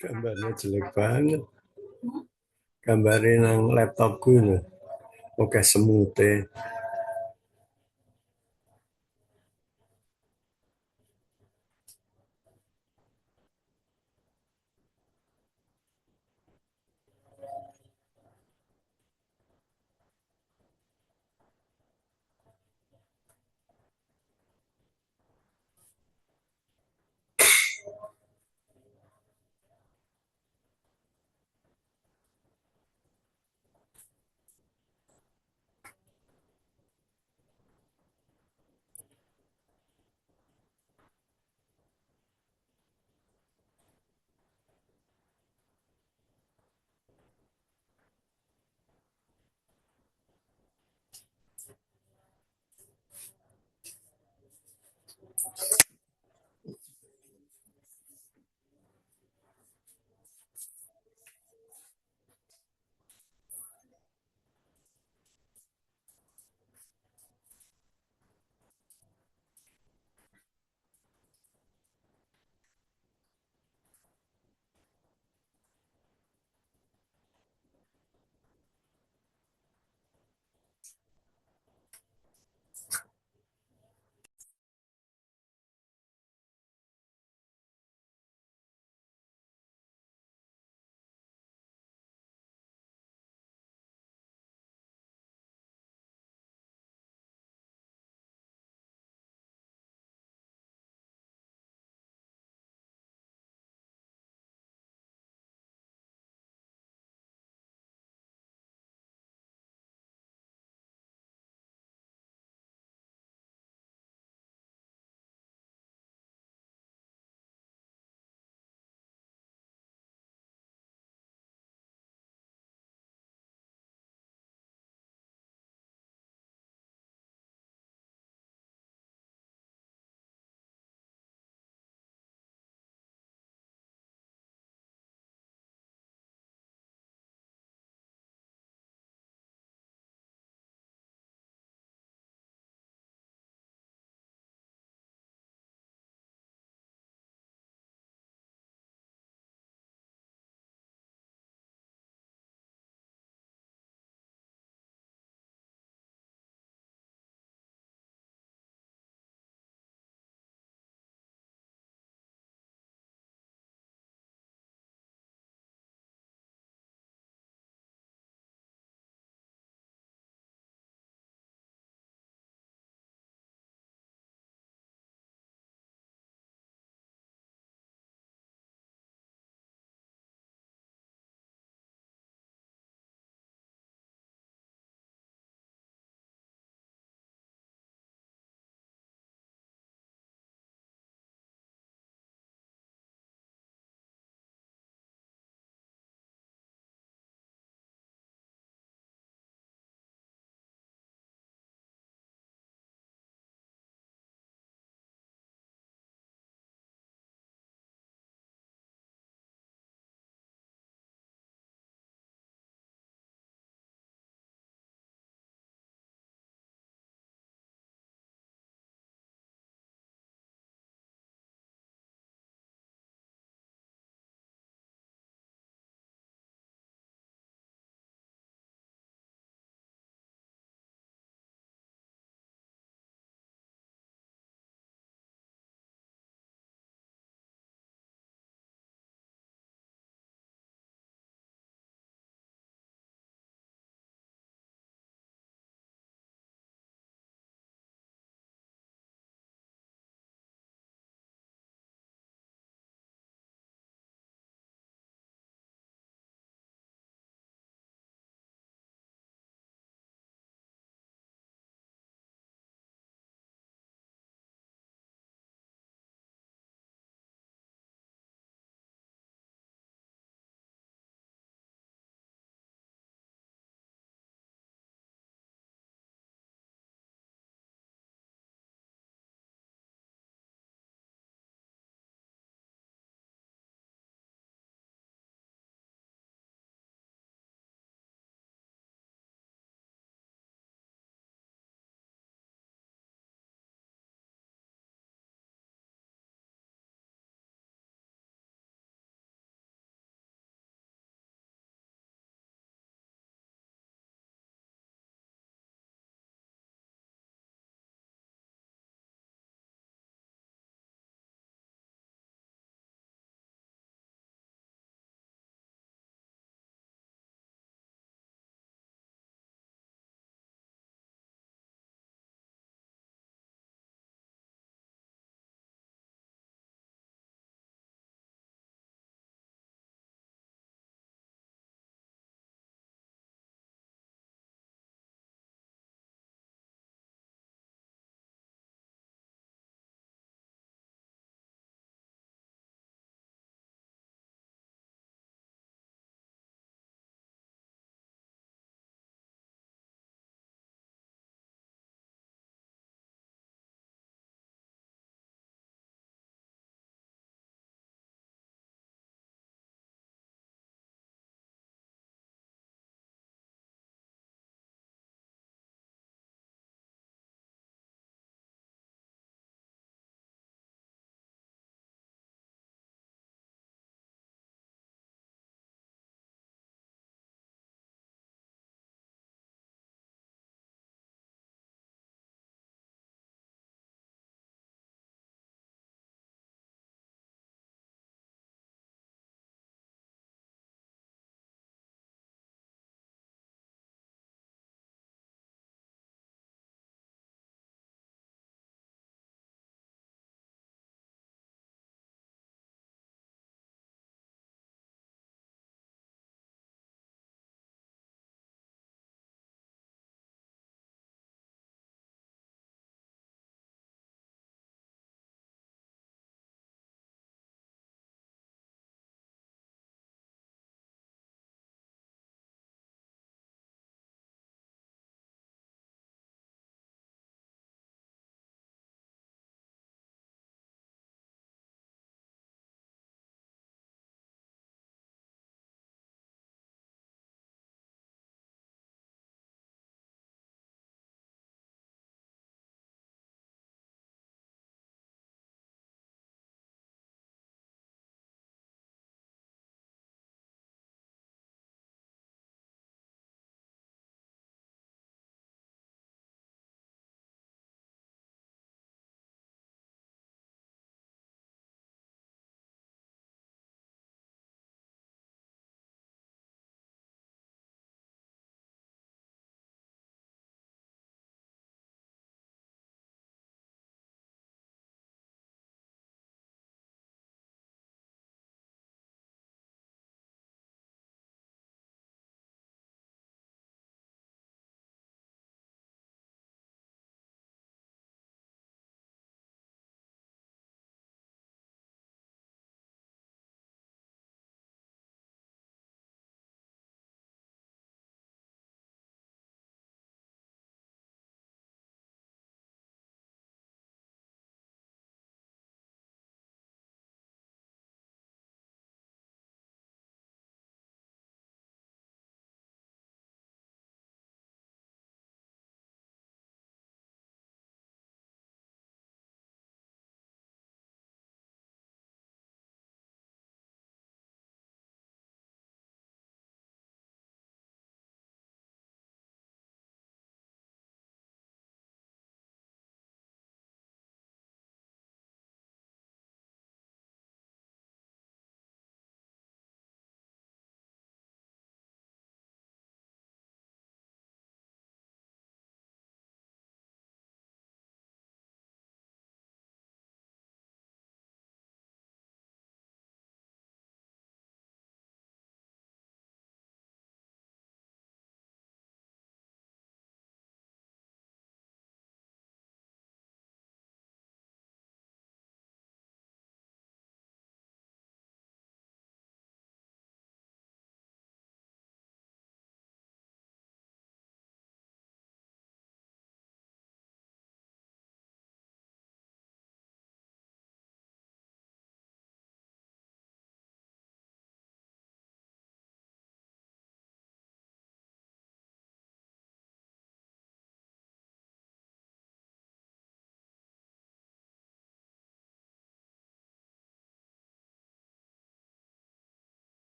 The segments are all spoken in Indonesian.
Gambarnya jelek banget. Gambarin yang laptopku ini. Oke, semute.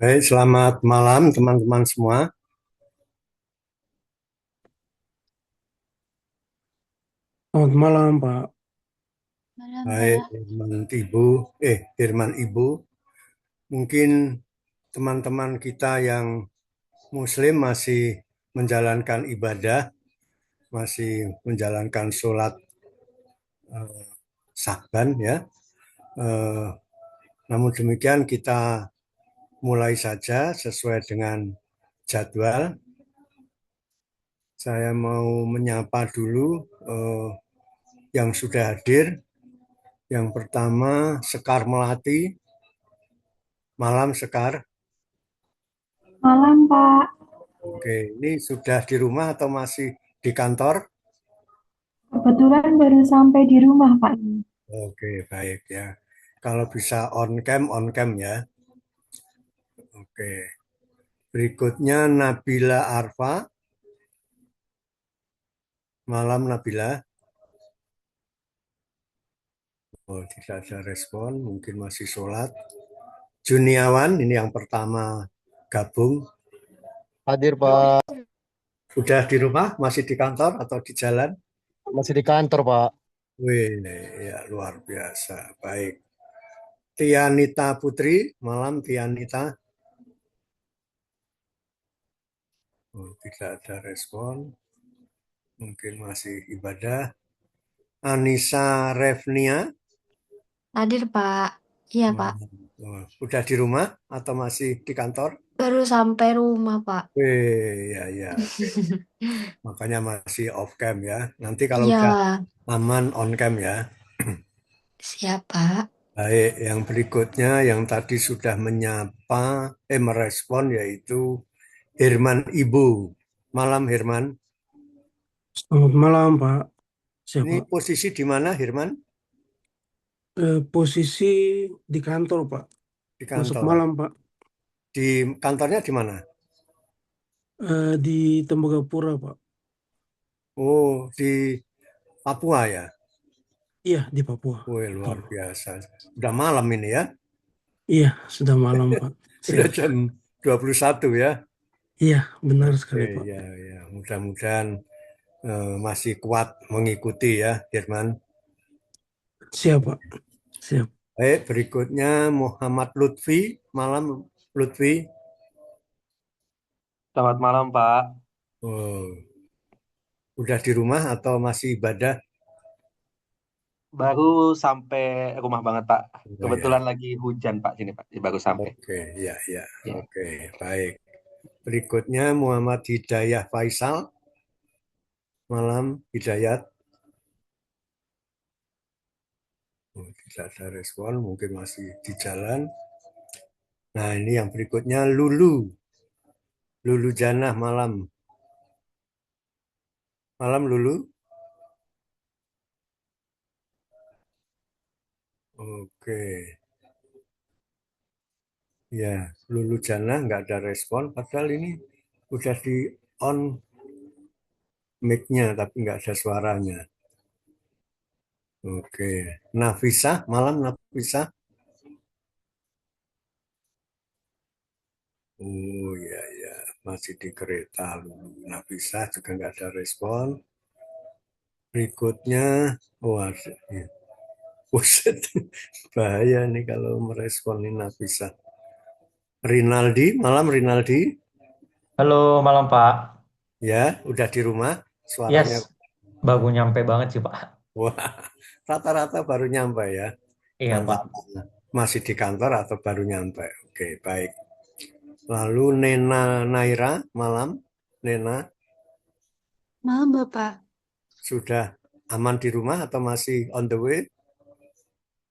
Baik, selamat malam teman-teman semua. Selamat malam, Pak. Malam, Baik, Pak. Firman Ibu, mungkin teman-teman kita yang Muslim masih menjalankan ibadah, masih menjalankan sholat eh, Sahban ya. Eh, Namun demikian kita mulai saja sesuai dengan jadwal. Saya mau menyapa dulu eh, yang sudah hadir. Yang pertama Sekar Melati. Malam Sekar. Malam, Pak. Oke, ini sudah di rumah atau masih di kantor? Kebetulan baru sampai di rumah, Pak. Oke, baik ya. Kalau bisa on cam ya. Oke. Berikutnya Nabila Arfa. Malam Nabila. Oh, tidak ada respon, mungkin masih sholat. Juniawan, ini yang pertama gabung. Hadir Pak, Sudah di rumah, masih di kantor atau di jalan? masih di kantor Pak. Wih, ya luar biasa. Baik. Tianita Putri, malam Tianita. Oh, tidak ada respon, mungkin masih ibadah. Anissa Revnia, Hadir, Pak. Iya, Pak. udah di rumah atau masih di kantor? Baru sampai rumah, Pak. Ya, ya, oke. Makanya masih off cam ya. Nanti kalau Iya, udah aman on cam ya. siap, Pak. Baik, yang berikutnya yang tadi sudah merespon yaitu Herman Ibu. Malam Herman. Selamat malam, Pak. Ini Siapa? posisi di mana Herman? Posisi di kantor, Pak. Di Masuk kantor. malam, Pak. Di kantornya di mana? Di Tembagapura, Pak. Oh, di Papua ya. Iya, di Papua. Wih, Betul. luar biasa. Udah malam ini ya. Iya, sudah malam, Pak. Udah Siap. jam 21 ya. Iya, benar Oke, sekali, Pak. ya, ya. Mudah-mudahan masih kuat mengikuti ya, Firman. Siap, Pak. Siap. Baik, berikutnya Muhammad Lutfi. Malam, Lutfi. Selamat malam Pak. Oh, udah di rumah atau masih ibadah? Baru sampai rumah banget Pak. Oh, ya. Kebetulan lagi hujan Pak sini Pak. Baru sampai. Oke, ya, ya. Ya. Oke, baik. Berikutnya Muhammad Hidayah Faisal. Malam, Hidayat. Oh, tidak ada respon, mungkin masih di jalan. Nah, ini yang berikutnya Lulu. Lulu Janah malam. Malam Lulu. Oke. Ya, Lulu Janah nggak ada respon. Padahal ini udah di on mic-nya, tapi nggak ada suaranya. Oke. Nafisa, malam Nafisa. Oh ya, ya. Masih di kereta Lulu. Nafisa juga nggak ada respon. Berikutnya, ada. Ya. Buset, bahaya nih kalau merespon ini Nafisa. Rinaldi, malam Rinaldi. Halo malam Pak. Ya, udah di rumah. Yes, Suaranya, baru nyampe banget sih Pak. wah, rata-rata baru nyampe ya. Iya Pak. Tanya-tanya. Masih di kantor atau baru nyampe? Oke, baik. Lalu Nena Naira, malam. Nena, Malam, Bapak. sudah aman di rumah atau masih on the way?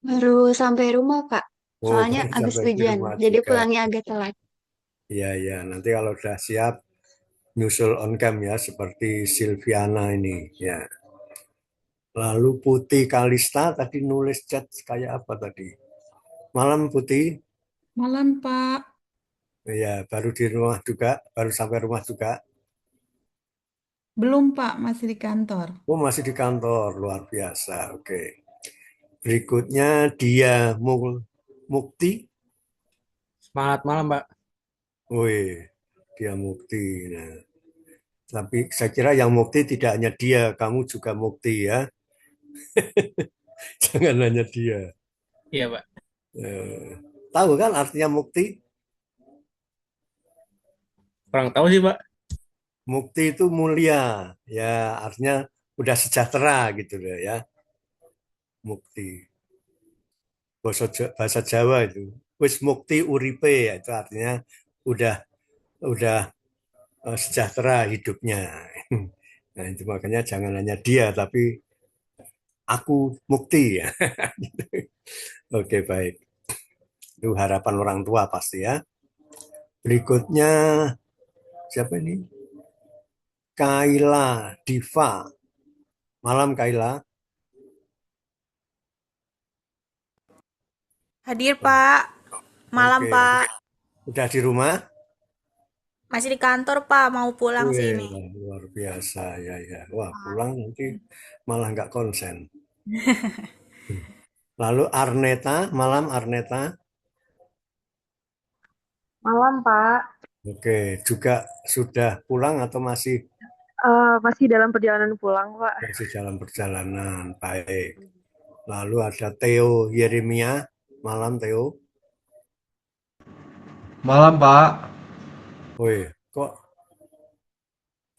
Baru sampai rumah, Pak. Oh, Soalnya baru habis sampai di hujan, rumah jadi juga. pulangnya agak telat. Iya, iya. Nanti kalau sudah siap, nyusul on cam ya, seperti Silviana ini. Ya. Lalu Putih Kalista tadi nulis chat kayak apa tadi? Malam Putih. Malam, Pak. Ya, baru di rumah juga, baru sampai rumah juga. Belum, Pak. Masih di kantor. Oh, masih di kantor, luar biasa. Oke. Berikutnya dia Mukti. Selamat malam, Pak. Wih, dia mukti. Nah, tapi saya kira yang mukti tidak hanya dia, kamu juga mukti ya. Jangan hanya dia. Iya, Pak. Eh, tahu kan artinya mukti? Kurang tahu sih, Pak. Mukti itu mulia, ya artinya udah sejahtera gitu loh ya. Mukti. Bahasa Jawa itu. Wis mukti uripe ya, itu artinya udah udah sejahtera hidupnya. Nah, itu makanya jangan hanya dia tapi aku mukti ya. Oke, baik. Itu harapan orang tua pasti ya. Berikutnya siapa ini? Kaila Diva. Malam Kaila. Hadir, Pak. Malam, Oke. Pak. Udah di rumah? Masih di kantor, Pak. Mau pulang Wih, sini. luar biasa ya ya. Wah, pulang nanti malah nggak konsen. Lalu Arneta, malam Arneta. Malam, Pak. Oke, juga sudah pulang atau masih Masih dalam perjalanan pulang, Pak. dalam perjalanan? Baik. Lalu ada Theo Yeremia, malam Theo. Malam, Pak. Wih, kok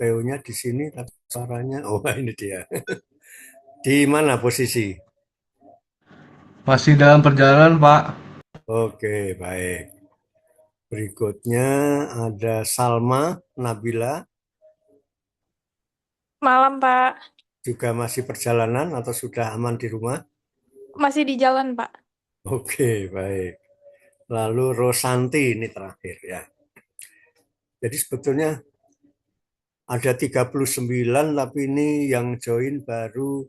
Theo-nya di sini tapi suaranya, oh ini dia. Di mana posisi? Masih dalam perjalanan, Pak. Oke, baik. Berikutnya ada Salma Nabila, Malam, Pak. juga masih perjalanan atau sudah aman di rumah? Masih di jalan, Pak. Oke, baik. Lalu Rosanti ini terakhir ya. Jadi sebetulnya ada 39 tapi ini yang join baru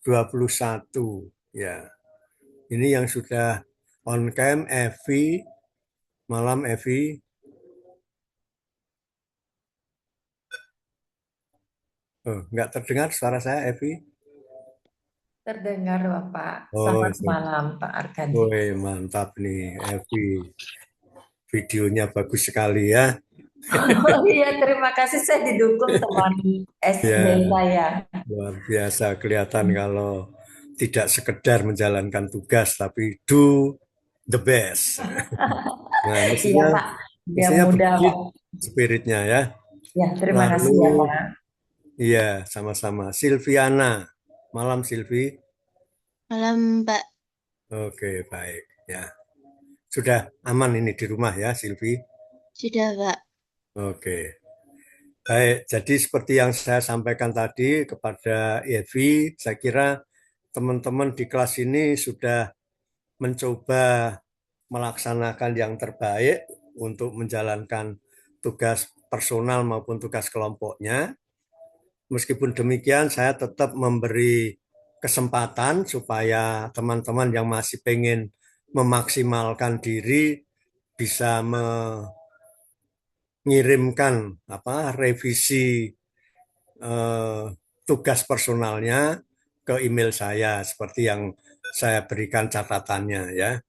21 ya. Ini yang sudah on cam Evi, malam Evi. Oh, nggak terdengar suara saya Evi? Terdengar Bapak. Oh, Selamat malam Pak Arkadi. woi, mantap nih Evi. Videonya bagus sekali ya. Oh iya, terima kasih saya didukung teman SD Ya, saya. luar biasa kelihatan kalau tidak sekedar menjalankan tugas tapi do the best. Nah, Iya mestinya Pak, biar mestinya mudah Pak. begitu spiritnya ya. Ya, terima kasih ya Lalu, Pak. iya sama-sama. Silviana, malam Silvi. Malam, Mbak. Oke, baik ya. Sudah aman ini di rumah ya, Silvi. Sudah, Pak. Oke. Baik, jadi seperti yang saya sampaikan tadi kepada Evi, saya kira teman-teman di kelas ini sudah mencoba melaksanakan yang terbaik untuk menjalankan tugas personal maupun tugas kelompoknya. Meskipun demikian, saya tetap memberi kesempatan supaya teman-teman yang masih pengen memaksimalkan diri bisa mengirimkan revisi tugas personalnya ke email saya seperti yang saya berikan catatannya ya.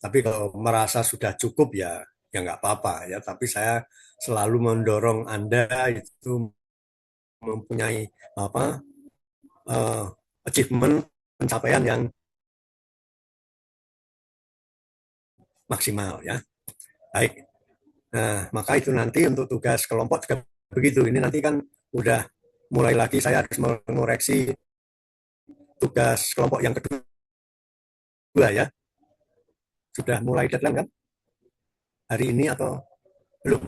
Tapi kalau merasa sudah cukup ya nggak apa-apa ya. Tapi saya selalu mendorong Anda itu mempunyai achievement pencapaian yang maksimal ya. Baik. Nah, maka itu nanti untuk tugas kelompok juga begitu. Ini nanti kan udah mulai lagi saya harus mengoreksi tugas kelompok yang kedua ya. Sudah mulai deadline kan? Hari ini atau belum?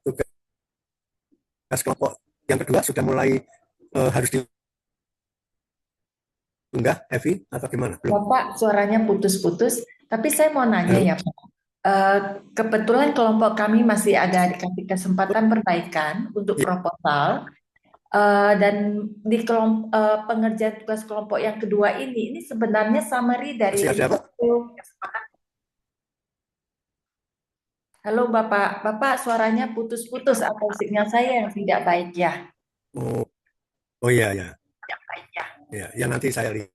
Tugas kelompok yang kedua sudah mulai harus diunggah, Evi, atau gimana? Belum? Bapak suaranya putus-putus, tapi saya mau nanya ya Pak. Kebetulan kelompok kami masih ada dikasih kesempatan perbaikan untuk proposal. Dan di pengerjaan tugas kelompok yang kedua ini sebenarnya summary dari Halo Bapak suaranya putus-putus atau sinyal saya yang tidak baik ya? Oh iya ya. Tidak baik ya. Ya, ya nanti saya lihat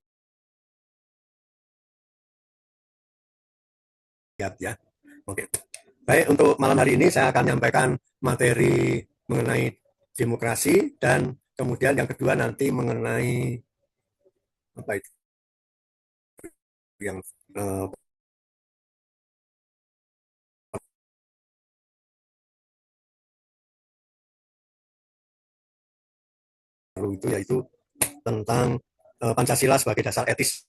siap ya. Oke. Baik, untuk malam hari ini saya akan menyampaikan materi mengenai demokrasi dan kemudian yang kedua nanti mengenai apa itu yang baru itu yaitu tentang Pancasila sebagai dasar etis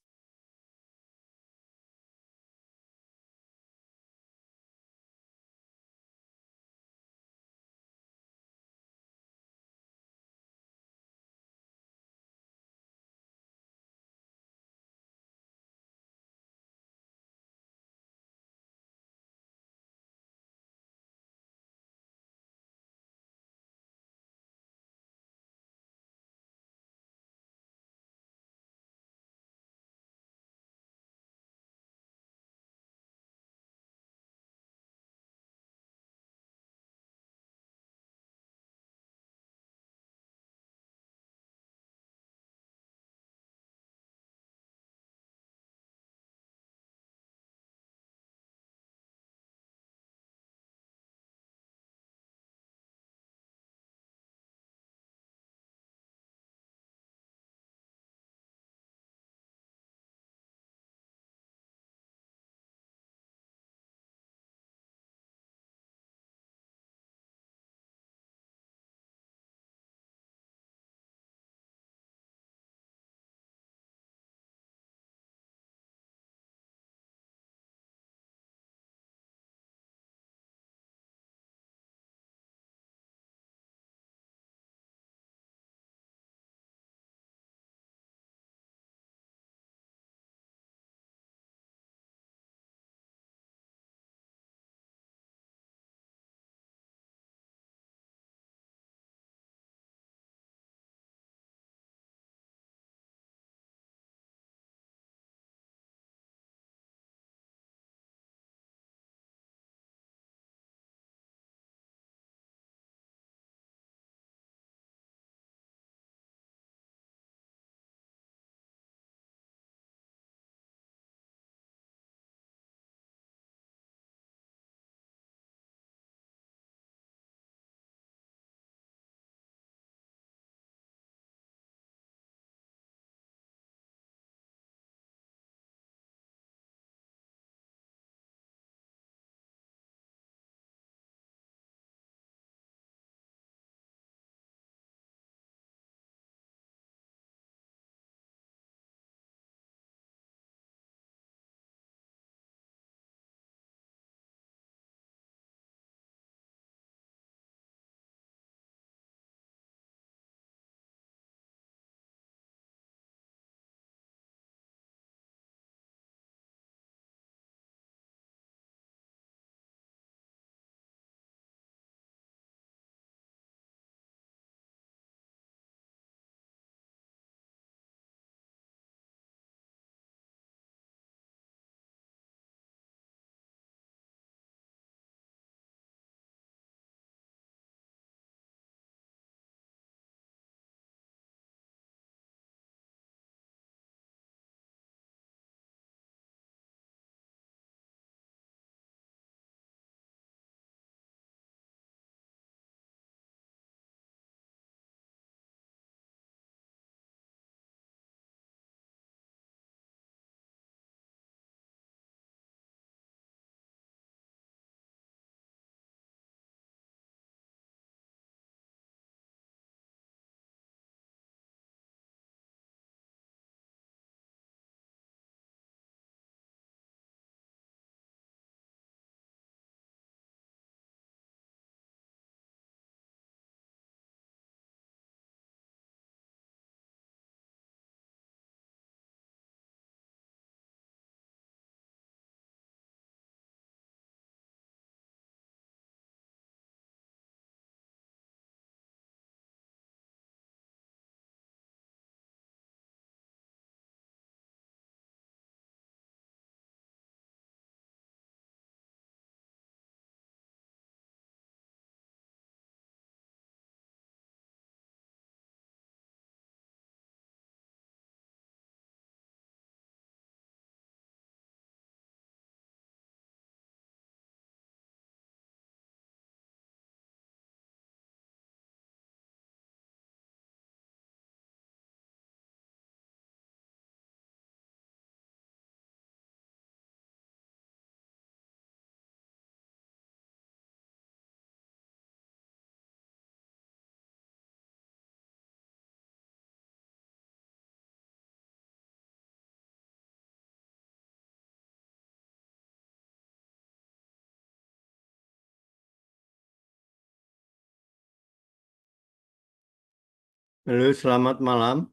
Halo, selamat malam.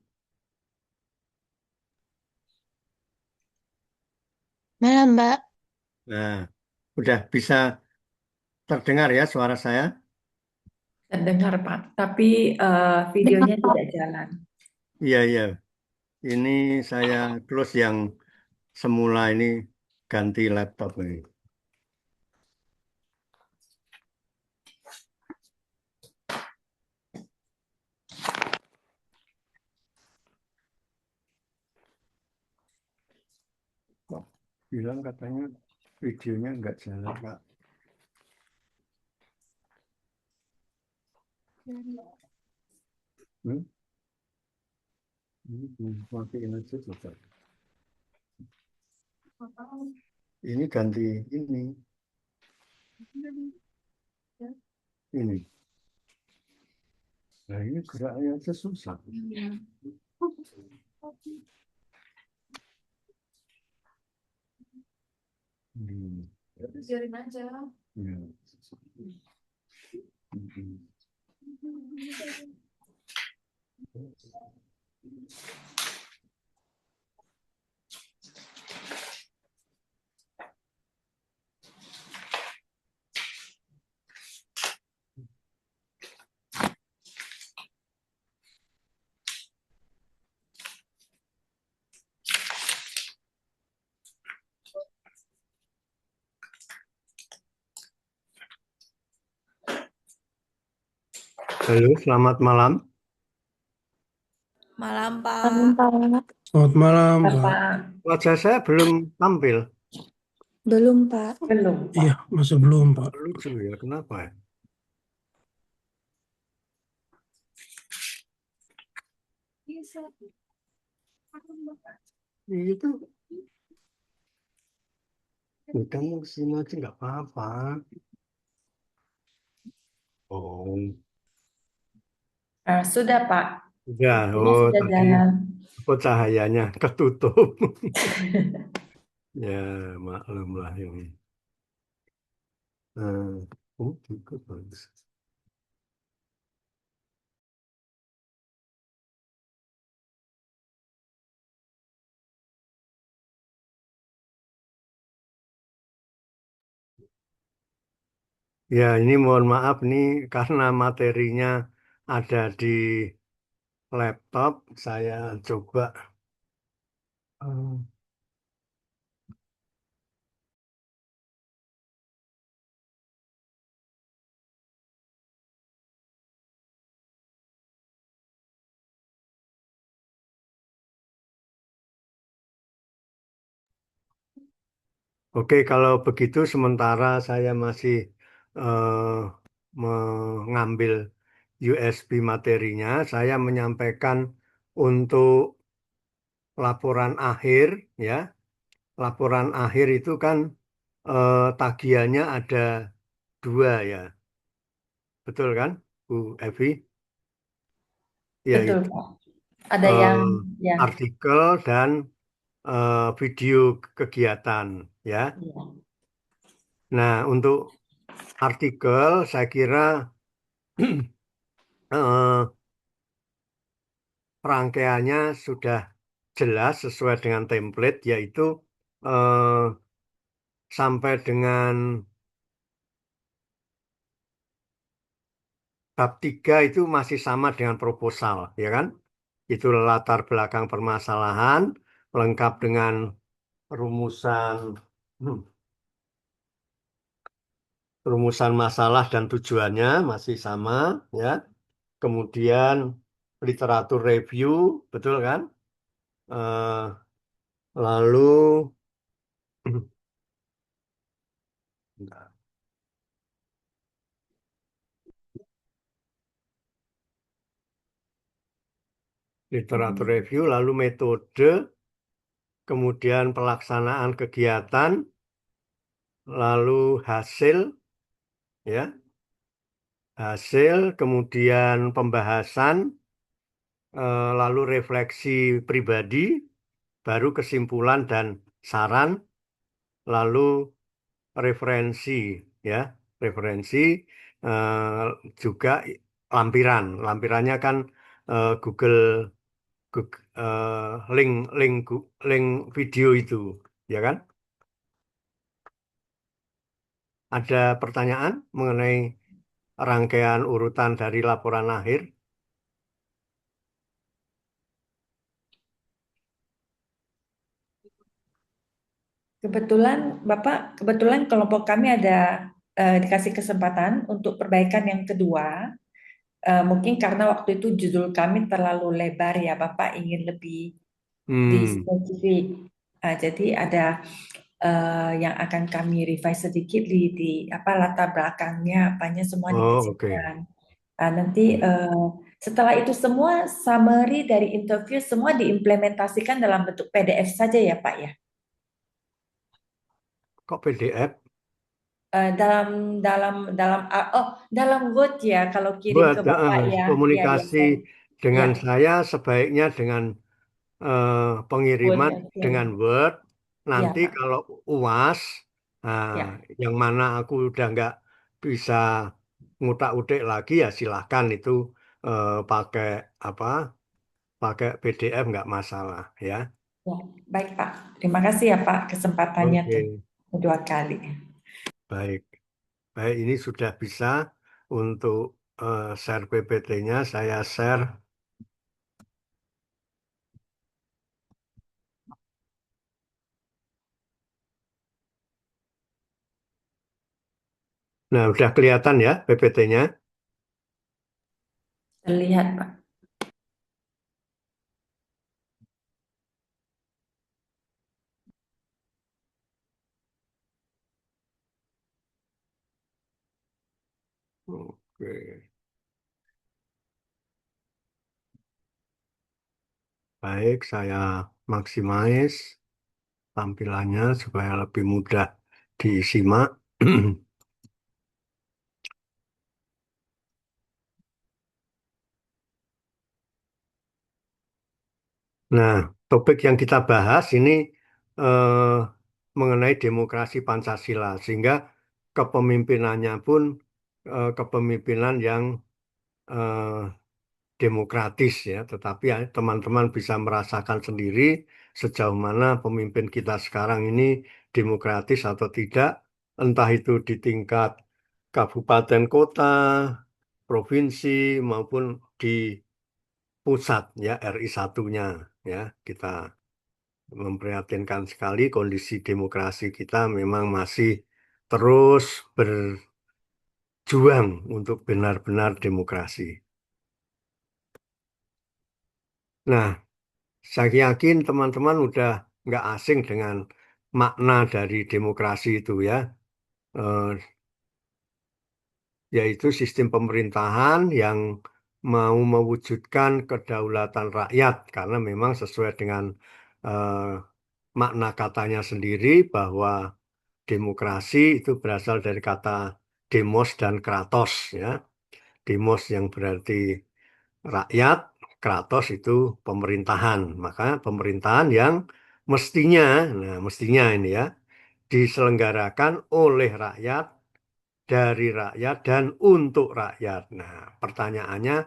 Malam, Mbak. Nah, udah bisa terdengar ya suara saya? Terdengar, Pak. Tapi videonya tidak jalan. Iya, iya. Ini saya close yang semula ini, ganti laptop ini. Kok bilang katanya videonya nggak jalan, Kak. Hmm? Matiin aja coba. Ini ganti ini. Ini. Nah, ini geraknya aja susah. Hmm. Biarin aja. Ya. Hmm. Halo, selamat malam. Malam, Malam, Pak. Pak. Selamat malam, Pak. Bapak, Wajah saya belum tampil. Belum, Pak. belum, Pak. Iya, masih belum, Pak. Lucu ya, kenapa ya? Itu kamu sini aja nggak apa-apa. Oh, Sudah, Pak. udah. Videonya Oh, sudah tadi jalan. kok cahayanya ketutup. Ya, maklum lah ini. Oh, juga bagus. Ya, ini mohon maaf nih karena materinya ada di laptop. Saya coba. eh, Oke, kalau begitu sementara saya masih eh, mengambil USB materinya. Saya menyampaikan untuk laporan akhir, ya. Laporan akhir itu kan tagihannya ada dua, ya. Betul kan, Bu Evi? Betul, Yaitu Pak. Ada yang, ya. artikel dan video kegiatan, ya. Iya. Nah, untuk artikel saya kira eh, rangkaiannya sudah jelas sesuai dengan template, yaitu eh, sampai dengan bab 3 itu masih sama dengan proposal, ya kan? Itu latar belakang permasalahan, lengkap dengan rumusan hmm, rumusan masalah dan tujuannya masih sama, ya. Kemudian literatur review, betul kan? Eh, lalu literatur review, lalu metode, kemudian pelaksanaan kegiatan, lalu hasil, ya, hasil, kemudian pembahasan, lalu refleksi pribadi, baru kesimpulan dan saran, lalu referensi, ya, referensi, eh, juga lampiran. Lampirannya kan Google, link link video itu, ya kan? Ada pertanyaan mengenai rangkaian urutan dari laporan akhir? Kebetulan Bapak, kebetulan kelompok kami ada dikasih kesempatan untuk perbaikan yang kedua. Mungkin karena waktu itu judul kami terlalu lebar ya, Bapak ingin lebih di spesifik. Jadi ada yang akan kami revise sedikit di apa latar belakangnya, apanya semua Oh, oke. dikecilkan. Nanti setelah itu semua summary dari interview semua diimplementasikan dalam bentuk PDF saja ya Pak ya. Kok PDF? Dalam Word ya kalau kirim ke Buat Bapak ya. komunikasi dengan Ya. saya sebaiknya dengan pengiriman Word, ya. dengan Word. Nanti Pak. kalau UAS, Ya. yang mana aku udah nggak bisa ngutak-utik lagi ya silahkan itu pakai pakai PDF nggak masalah ya. Ya, baik Pak. Terima kasih ya Pak kesempatannya Oke, kedua kali. baik. Baik, ini sudah bisa untuk share PPT-nya. Saya share. Nah, udah kelihatan ya PPT-nya. Terlihat Pak. Oke. Baik, saya maximize tampilannya supaya lebih mudah disimak. Nah, topik yang kita bahas ini eh, mengenai demokrasi Pancasila, sehingga kepemimpinannya pun kepemimpinan yang eh, demokratis ya, tetapi ya, teman-teman bisa merasakan sendiri sejauh mana pemimpin kita sekarang ini demokratis atau tidak, entah itu di tingkat kabupaten kota, provinsi maupun di pusat ya RI satunya ya. Kita memprihatinkan sekali kondisi demokrasi kita memang masih terus berjuang untuk benar-benar demokrasi. Nah, saya yakin teman-teman udah nggak asing dengan makna dari demokrasi itu ya, yaitu sistem pemerintahan yang mau mewujudkan kedaulatan rakyat, karena memang sesuai dengan makna katanya sendiri bahwa demokrasi itu berasal dari kata demos dan kratos ya. Demos yang berarti rakyat, kratos itu pemerintahan. Maka pemerintahan yang mestinya ini ya, diselenggarakan oleh rakyat, dari rakyat, dan untuk rakyat. Nah, pertanyaannya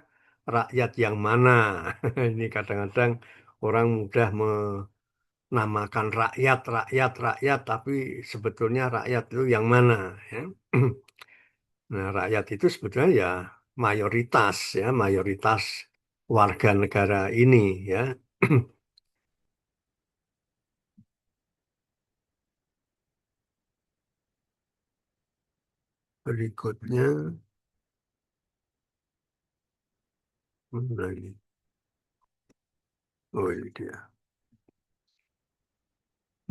rakyat yang mana? Ini kadang-kadang orang mudah menamakan rakyat, rakyat, rakyat, tapi sebetulnya rakyat itu yang mana? Ya? Nah, rakyat itu sebetulnya ya mayoritas warga negara ini ya. Berikutnya, mana ini? Oh ini dia.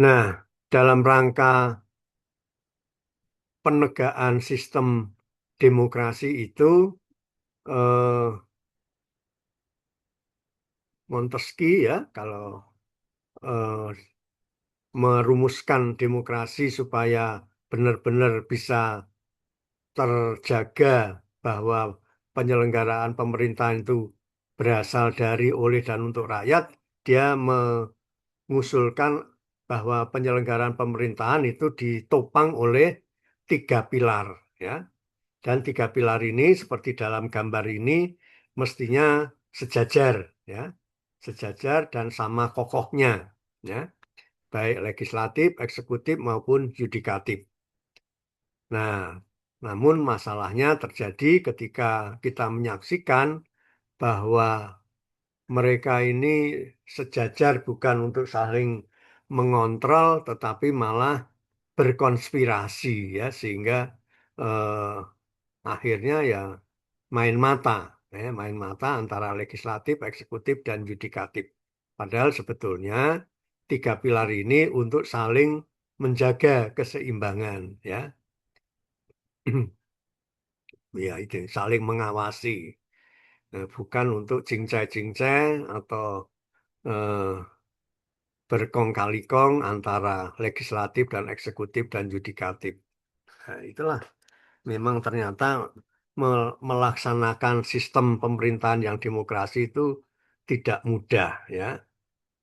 Nah, dalam rangka penegakan sistem demokrasi itu, Montesquieu ya, kalau merumuskan demokrasi supaya benar-benar bisa terjaga bahwa penyelenggaraan pemerintahan itu berasal dari, oleh, dan untuk rakyat, dia mengusulkan bahwa penyelenggaraan pemerintahan itu ditopang oleh 3 pilar ya. Dan 3 pilar ini seperti dalam gambar ini mestinya sejajar, ya, sejajar dan sama kokohnya, ya, baik legislatif, eksekutif maupun yudikatif. Nah, namun masalahnya terjadi ketika kita menyaksikan bahwa mereka ini sejajar bukan untuk saling mengontrol, tetapi malah berkonspirasi, ya, sehingga eh, akhirnya ya main mata antara legislatif, eksekutif, dan yudikatif. Padahal sebetulnya tiga pilar ini untuk saling menjaga keseimbangan, ya, ya itu saling mengawasi. Bukan untuk cincai-cincai atau eh, berkong kali kong antara legislatif dan eksekutif dan yudikatif. Nah, itulah memang ternyata melaksanakan sistem pemerintahan yang demokrasi itu tidak mudah, ya.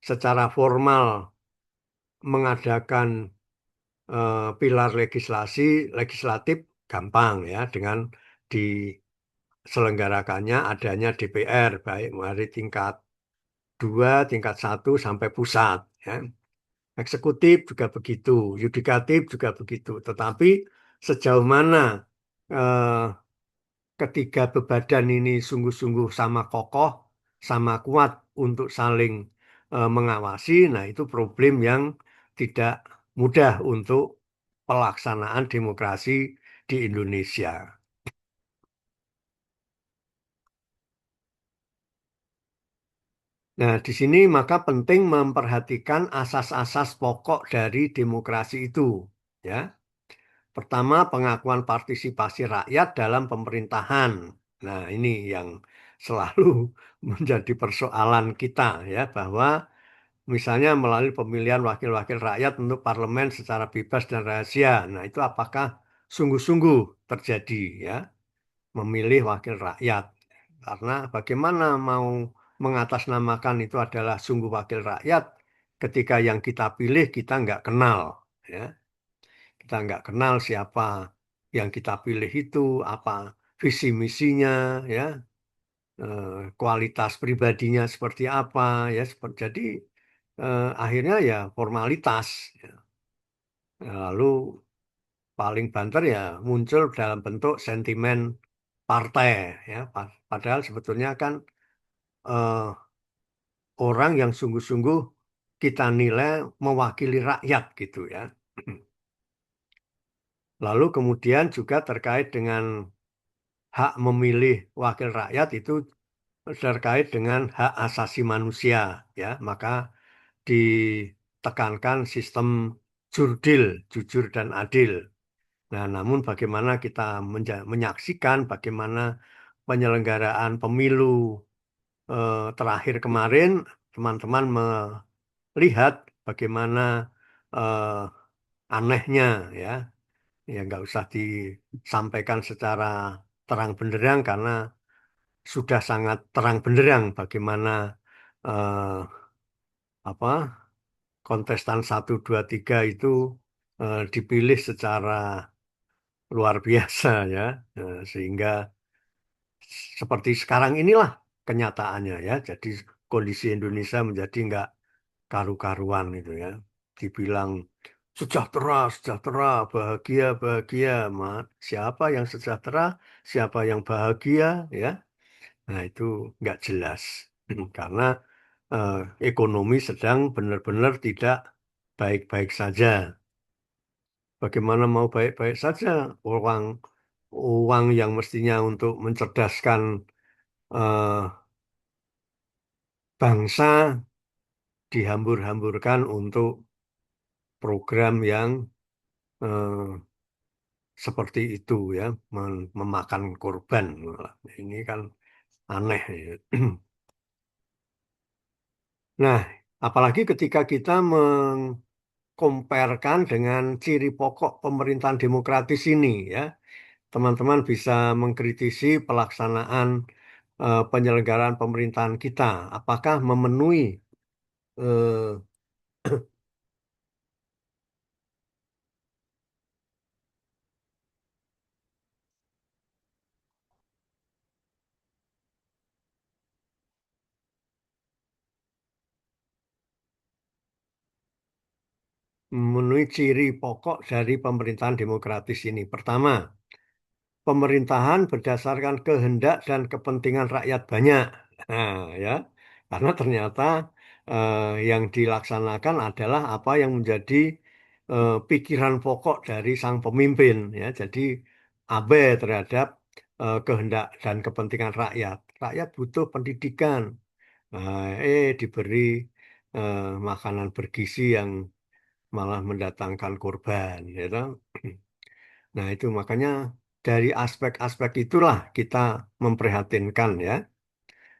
Secara formal mengadakan pilar legislatif gampang, ya, dengan diselenggarakannya adanya DPR baik dari tingkat 2, tingkat 1 sampai pusat, ya. Eksekutif juga begitu, yudikatif juga begitu. Tetapi sejauh mana eh, ketiga bebadan ini sungguh-sungguh sama kokoh, sama kuat untuk saling mengawasi, nah itu problem yang tidak mudah untuk pelaksanaan demokrasi di Indonesia. Nah, di sini maka penting memperhatikan asas-asas pokok dari demokrasi itu, ya. Pertama, pengakuan partisipasi rakyat dalam pemerintahan. Nah, ini yang selalu menjadi persoalan kita, ya, bahwa misalnya melalui pemilihan wakil-wakil rakyat untuk parlemen secara bebas dan rahasia. Nah, itu apakah sungguh-sungguh terjadi, ya, memilih wakil rakyat? Karena bagaimana mau mengatasnamakan itu adalah sungguh wakil rakyat ketika yang kita pilih kita nggak kenal, ya. Kita nggak kenal siapa yang kita pilih itu, apa visi misinya, ya, kualitas pribadinya seperti apa, ya. Jadi akhirnya ya formalitas, ya. Lalu paling banter ya muncul dalam bentuk sentimen partai, ya. Padahal sebetulnya kan eh, orang yang sungguh-sungguh kita nilai mewakili rakyat gitu, ya. Lalu kemudian juga terkait dengan hak memilih wakil rakyat itu terkait dengan hak asasi manusia, ya. Maka ditekankan sistem jurdil, jujur dan adil. Nah, namun bagaimana kita menyaksikan bagaimana penyelenggaraan pemilu terakhir kemarin, teman-teman melihat bagaimana eh, anehnya, ya. Ya nggak usah disampaikan secara terang benderang karena sudah sangat terang benderang bagaimana eh, apa kontestan 1, 2, 3 itu dipilih secara luar biasa, ya. Sehingga seperti sekarang inilah kenyataannya, ya. Jadi kondisi Indonesia menjadi nggak karu-karuan itu, ya. Dibilang sejahtera, sejahtera, bahagia, bahagia. Siapa yang sejahtera, siapa yang bahagia, ya. Nah, itu nggak jelas. Karena eh, ekonomi sedang benar-benar tidak baik-baik saja. Bagaimana mau baik-baik saja? Uang uang yang mestinya untuk mencerdaskan eh, bangsa dihambur-hamburkan untuk program yang eh, seperti itu, ya, memakan korban. Ini kan aneh, ya. Nah, apalagi ketika kita mengkomparkan dengan ciri pokok pemerintahan demokratis ini, ya, teman-teman bisa mengkritisi pelaksanaan penyelenggaraan pemerintahan kita, apakah memenuhi eh, memenuhi ciri pokok dari pemerintahan demokratis ini. Pertama, pemerintahan berdasarkan kehendak dan kepentingan rakyat banyak. Nah, ya, karena ternyata yang dilaksanakan adalah apa yang menjadi pikiran pokok dari sang pemimpin. Ya, jadi abai terhadap kehendak dan kepentingan rakyat. Rakyat butuh pendidikan, diberi makanan bergizi yang malah mendatangkan korban, ya toh. Nah, itu makanya dari aspek-aspek itulah kita memprihatinkan ya.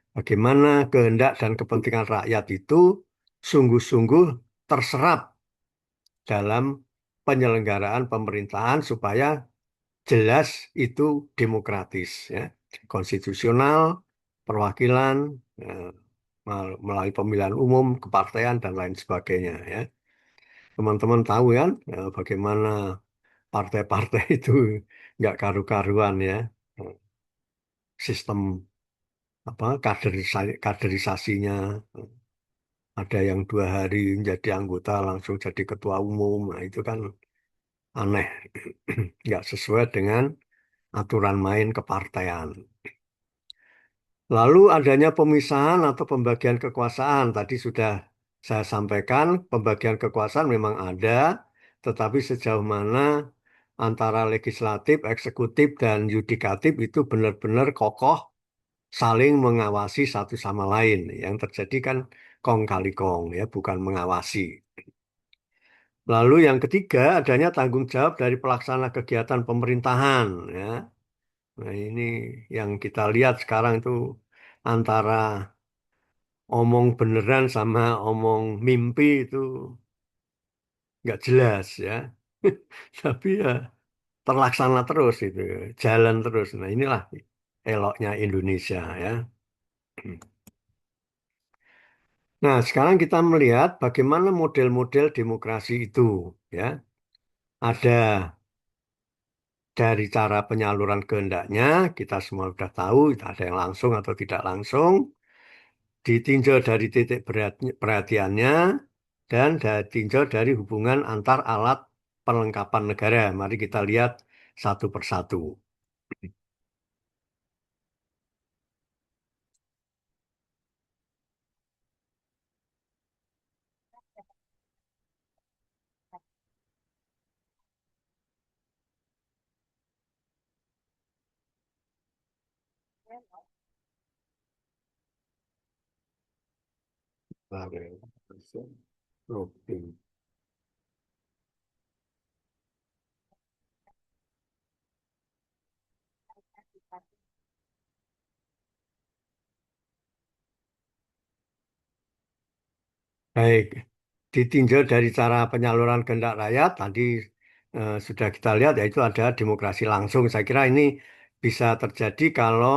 Bagaimana kehendak dan kepentingan rakyat itu sungguh-sungguh terserap dalam penyelenggaraan pemerintahan supaya jelas itu demokratis ya. Konstitusional, perwakilan, eh, melalui pemilihan umum, kepartean dan lain sebagainya ya. Teman-teman tahu kan bagaimana partai-partai itu nggak karu-karuan ya. Sistem apa kaderisasinya, ada yang 2 hari menjadi anggota langsung jadi ketua umum. Nah, itu kan aneh, nggak sesuai dengan aturan main kepartean. Lalu adanya pemisahan atau pembagian kekuasaan. Tadi sudah saya sampaikan, pembagian kekuasaan memang ada, tetapi sejauh mana antara legislatif, eksekutif, dan yudikatif itu benar-benar kokoh saling mengawasi satu sama lain. Yang terjadi kan kong kali kong, ya, bukan mengawasi. Lalu yang ketiga, adanya tanggung jawab dari pelaksana kegiatan pemerintahan. Ya. Nah, ini yang kita lihat sekarang itu antara omong beneran sama omong mimpi itu nggak jelas ya. Tapi ya terlaksana terus itu, jalan terus. Nah, inilah eloknya Indonesia ya. Nah, sekarang kita melihat bagaimana model-model demokrasi itu ya. Ada dari cara penyaluran kehendaknya, kita semua sudah tahu, ada yang langsung atau tidak langsung, ditinjau dari titik perhatiannya, dan ditinjau dari hubungan antar alat perlengkapan negara. Mari kita lihat satu persatu. Oke. Baik, ditinjau dari cara penyaluran kehendak rakyat, tadi sudah kita lihat, yaitu ada demokrasi langsung. Saya kira ini bisa terjadi kalau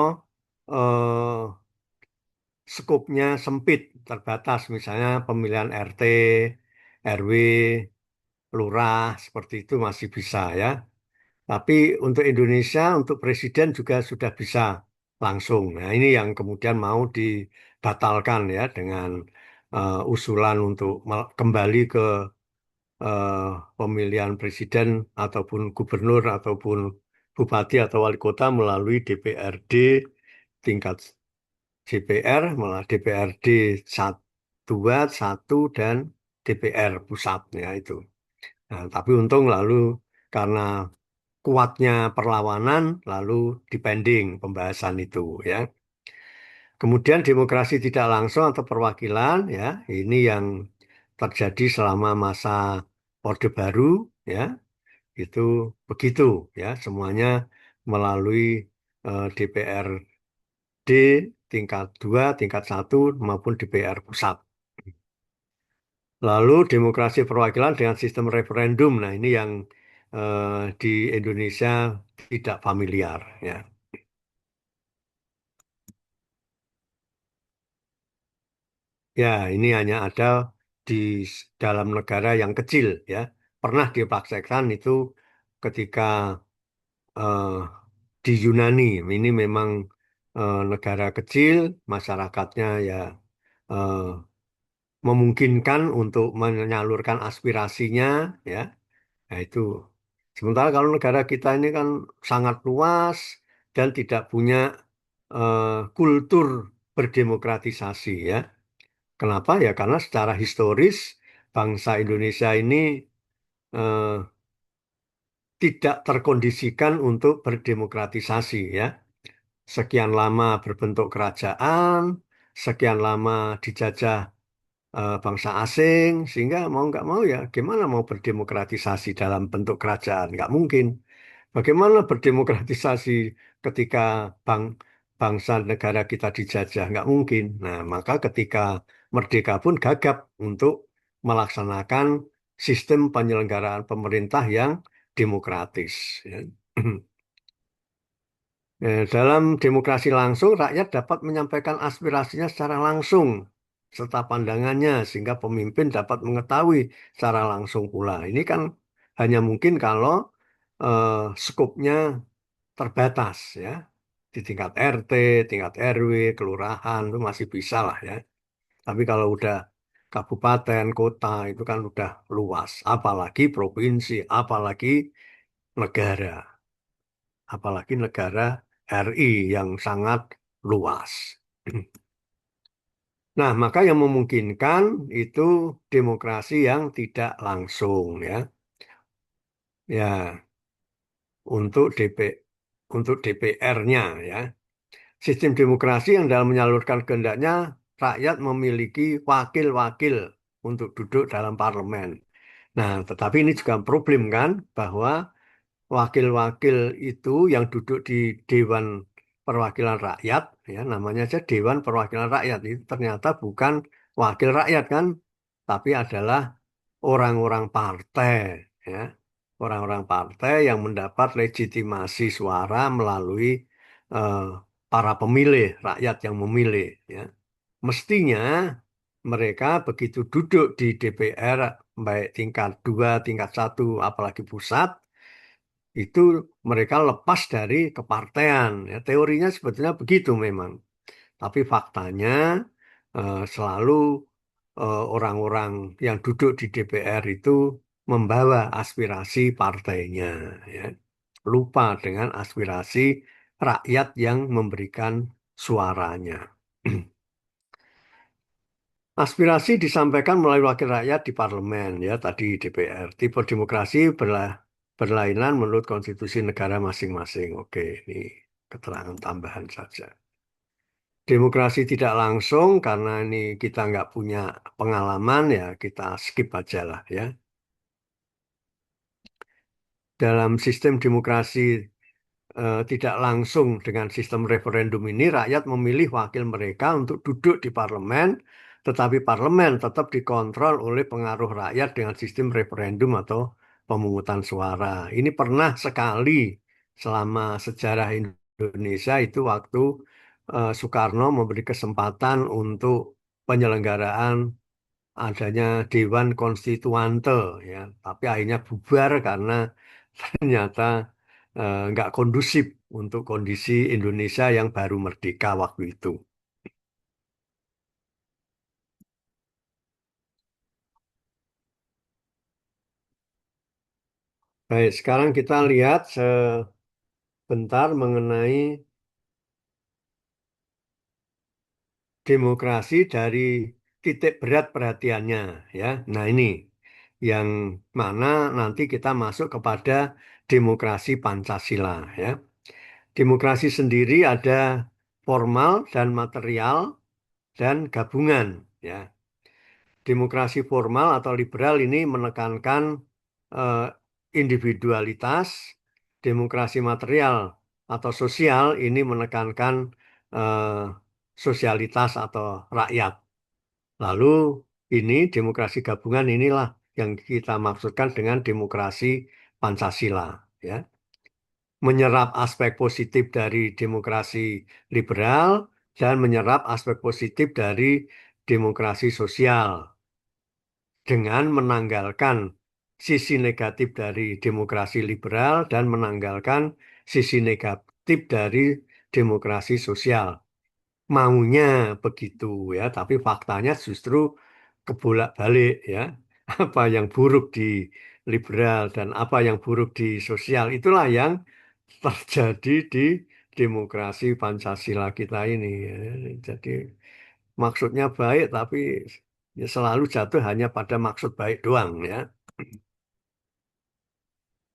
skopnya sempit, terbatas, misalnya pemilihan RT, RW, lurah, seperti itu masih bisa ya. Tapi untuk Indonesia, untuk presiden juga sudah bisa langsung. Nah, ini yang kemudian mau dibatalkan ya dengan usulan untuk kembali ke eh, pemilihan presiden ataupun gubernur ataupun bupati atau wali kota melalui DPRD tingkat DPR, malah DPRD 2, 1 dan DPR pusatnya itu. Nah, tapi untung lalu karena kuatnya perlawanan lalu dipending pembahasan itu ya. Kemudian demokrasi tidak langsung atau perwakilan ya, ini yang terjadi selama masa Orde Baru ya, itu begitu ya, semuanya melalui DPRD tingkat 2, tingkat 1 maupun DPR pusat. Lalu demokrasi perwakilan dengan sistem referendum. Nah, ini yang di Indonesia tidak familiar ya. Ya, ini hanya ada di dalam negara yang kecil ya. Pernah dipraktekkan itu ketika eh, di Yunani. Ini memang negara kecil, masyarakatnya ya eh, memungkinkan untuk menyalurkan aspirasinya, ya. Nah, itu. Sementara kalau negara kita ini kan sangat luas dan tidak punya kultur berdemokratisasi, ya. Kenapa? Ya karena secara historis bangsa Indonesia ini eh, tidak terkondisikan untuk berdemokratisasi, ya. Sekian lama berbentuk kerajaan, sekian lama dijajah bangsa asing, sehingga mau nggak mau ya gimana mau berdemokratisasi dalam bentuk kerajaan? Nggak mungkin. Bagaimana berdemokratisasi ketika bangsa negara kita dijajah? Nggak mungkin. Nah, maka ketika merdeka pun gagap untuk melaksanakan sistem penyelenggaraan pemerintah yang demokratis, ya. Dalam demokrasi langsung, rakyat dapat menyampaikan aspirasinya secara langsung serta pandangannya sehingga pemimpin dapat mengetahui secara langsung pula. Ini kan hanya mungkin kalau skopnya terbatas, ya. Di tingkat RT, tingkat RW, kelurahan itu masih bisa lah, ya. Tapi kalau udah kabupaten, kota itu kan udah luas. Apalagi provinsi, negara, apalagi negara RI yang sangat luas. Nah, maka yang memungkinkan itu demokrasi yang tidak langsung, ya. Ya, untuk DPR-nya, ya. Sistem demokrasi yang dalam menyalurkan kehendaknya rakyat memiliki wakil-wakil untuk duduk dalam parlemen. Nah, tetapi ini juga problem kan bahwa wakil-wakil itu yang duduk di Dewan Perwakilan Rakyat, ya namanya aja Dewan Perwakilan Rakyat, itu ternyata bukan wakil rakyat kan, tapi adalah orang-orang partai, ya. Orang-orang partai yang mendapat legitimasi suara melalui eh, para pemilih, rakyat yang memilih, ya. Mestinya mereka begitu duduk di DPR, baik tingkat 2, tingkat 1, apalagi pusat, itu mereka lepas dari kepartean. Ya, teorinya sebetulnya begitu memang. Tapi faktanya selalu orang-orang yang duduk di DPR itu membawa aspirasi partainya, ya. Lupa dengan aspirasi rakyat yang memberikan suaranya. Aspirasi disampaikan melalui wakil rakyat di parlemen, ya tadi DPR. Tipe demokrasi berlainan menurut konstitusi negara masing-masing. Oke, ini keterangan tambahan saja. Demokrasi tidak langsung karena ini kita nggak punya pengalaman, ya kita skip aja lah, ya. Dalam sistem demokrasi tidak langsung dengan sistem referendum ini, rakyat memilih wakil mereka untuk duduk di parlemen, tetapi parlemen tetap dikontrol oleh pengaruh rakyat dengan sistem referendum atau pemungutan suara. Ini pernah sekali selama sejarah Indonesia itu waktu Soekarno memberi kesempatan untuk penyelenggaraan adanya Dewan Konstituante, ya. Tapi akhirnya bubar karena ternyata nggak kondusif untuk kondisi Indonesia yang baru merdeka waktu itu. Baik, sekarang kita lihat sebentar mengenai demokrasi dari titik berat perhatiannya, ya. Nah, ini yang mana nanti kita masuk kepada demokrasi Pancasila, ya. Demokrasi sendiri ada formal dan material dan gabungan, ya. Demokrasi formal atau liberal ini menekankan eh, individualitas, demokrasi material atau sosial ini menekankan eh, sosialitas atau rakyat. Lalu ini demokrasi gabungan inilah yang kita maksudkan dengan demokrasi Pancasila, ya. Menyerap aspek positif dari demokrasi liberal dan menyerap aspek positif dari demokrasi sosial dengan menanggalkan sisi negatif dari demokrasi liberal dan menanggalkan sisi negatif dari demokrasi sosial. Maunya begitu, ya, tapi faktanya justru kebolak-balik ya. Apa yang buruk di liberal dan apa yang buruk di sosial, itulah yang terjadi di demokrasi Pancasila kita ini ya. Jadi maksudnya baik tapi ya selalu jatuh hanya pada maksud baik doang ya.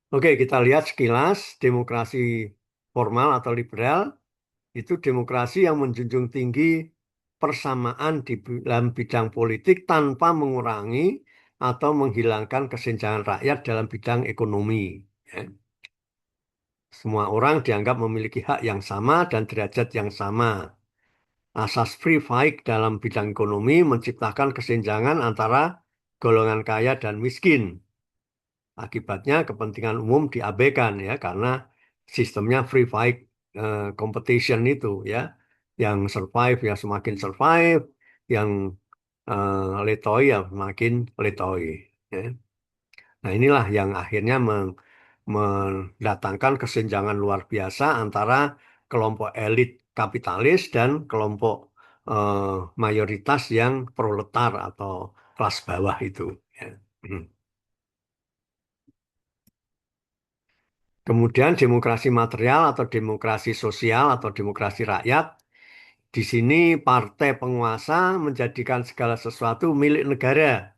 Oke, kita lihat sekilas demokrasi formal atau liberal itu demokrasi yang menjunjung tinggi persamaan di dalam bidang politik tanpa mengurangi atau menghilangkan kesenjangan rakyat dalam bidang ekonomi. Ya. Semua orang dianggap memiliki hak yang sama dan derajat yang sama. Asas free fight dalam bidang ekonomi menciptakan kesenjangan antara golongan kaya dan miskin. Akibatnya kepentingan umum diabaikan ya karena sistemnya free fight competition itu ya. Yang survive ya semakin survive, yang letoi ya semakin letoi. Ya. Nah inilah yang akhirnya mendatangkan kesenjangan luar biasa antara kelompok elit kapitalis dan kelompok mayoritas yang proletar atau kelas bawah itu. Ya. Kemudian demokrasi material atau demokrasi sosial atau demokrasi rakyat. Di sini partai penguasa menjadikan segala sesuatu milik negara.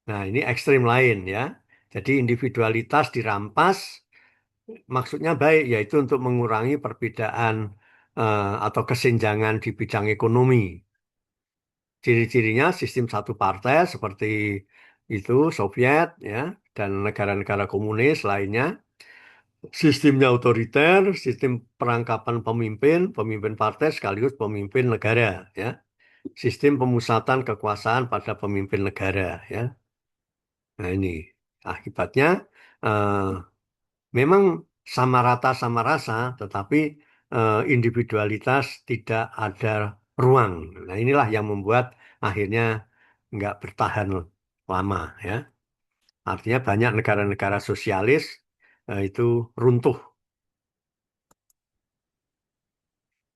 Nah, ini ekstrim lain ya. Jadi individualitas dirampas, maksudnya baik, yaitu untuk mengurangi perbedaan atau kesenjangan di bidang ekonomi. Ciri-cirinya sistem satu partai seperti itu Soviet ya dan negara-negara komunis lainnya. Sistemnya otoriter, sistem perangkapan pemimpin, pemimpin partai sekaligus pemimpin negara ya. Sistem pemusatan kekuasaan pada pemimpin negara ya. Nah ini akibatnya memang sama rata sama rasa, tetapi individualitas tidak ada ruang. Nah inilah yang membuat akhirnya nggak bertahan lama ya. Artinya banyak negara-negara sosialis itu runtuh.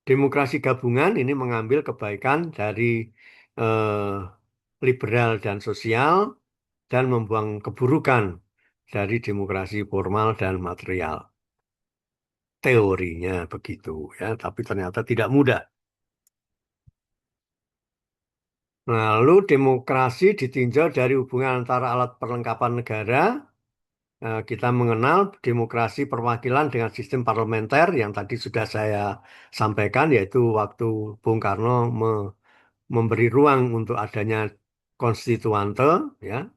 Demokrasi gabungan ini mengambil kebaikan dari liberal dan sosial dan membuang keburukan dari demokrasi formal dan material. Teorinya begitu ya, tapi ternyata tidak mudah. Lalu demokrasi ditinjau dari hubungan antara alat perlengkapan negara. Kita mengenal demokrasi perwakilan dengan sistem parlementer yang tadi sudah saya sampaikan, yaitu waktu Bung Karno memberi ruang untuk adanya konstituante, ya,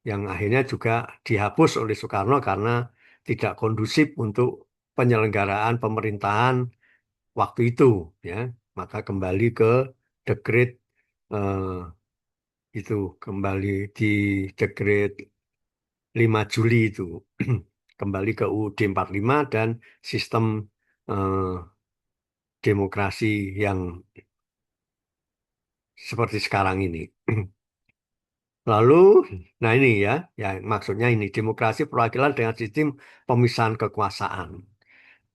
yang akhirnya juga dihapus oleh Soekarno karena tidak kondusif untuk penyelenggaraan pemerintahan waktu itu, ya. Maka kembali ke dekret itu, kembali di dekret 5 Juli itu, kembali ke UUD 45 dan sistem demokrasi yang seperti sekarang ini. Lalu, nah ini ya, maksudnya ini demokrasi perwakilan dengan sistem pemisahan kekuasaan.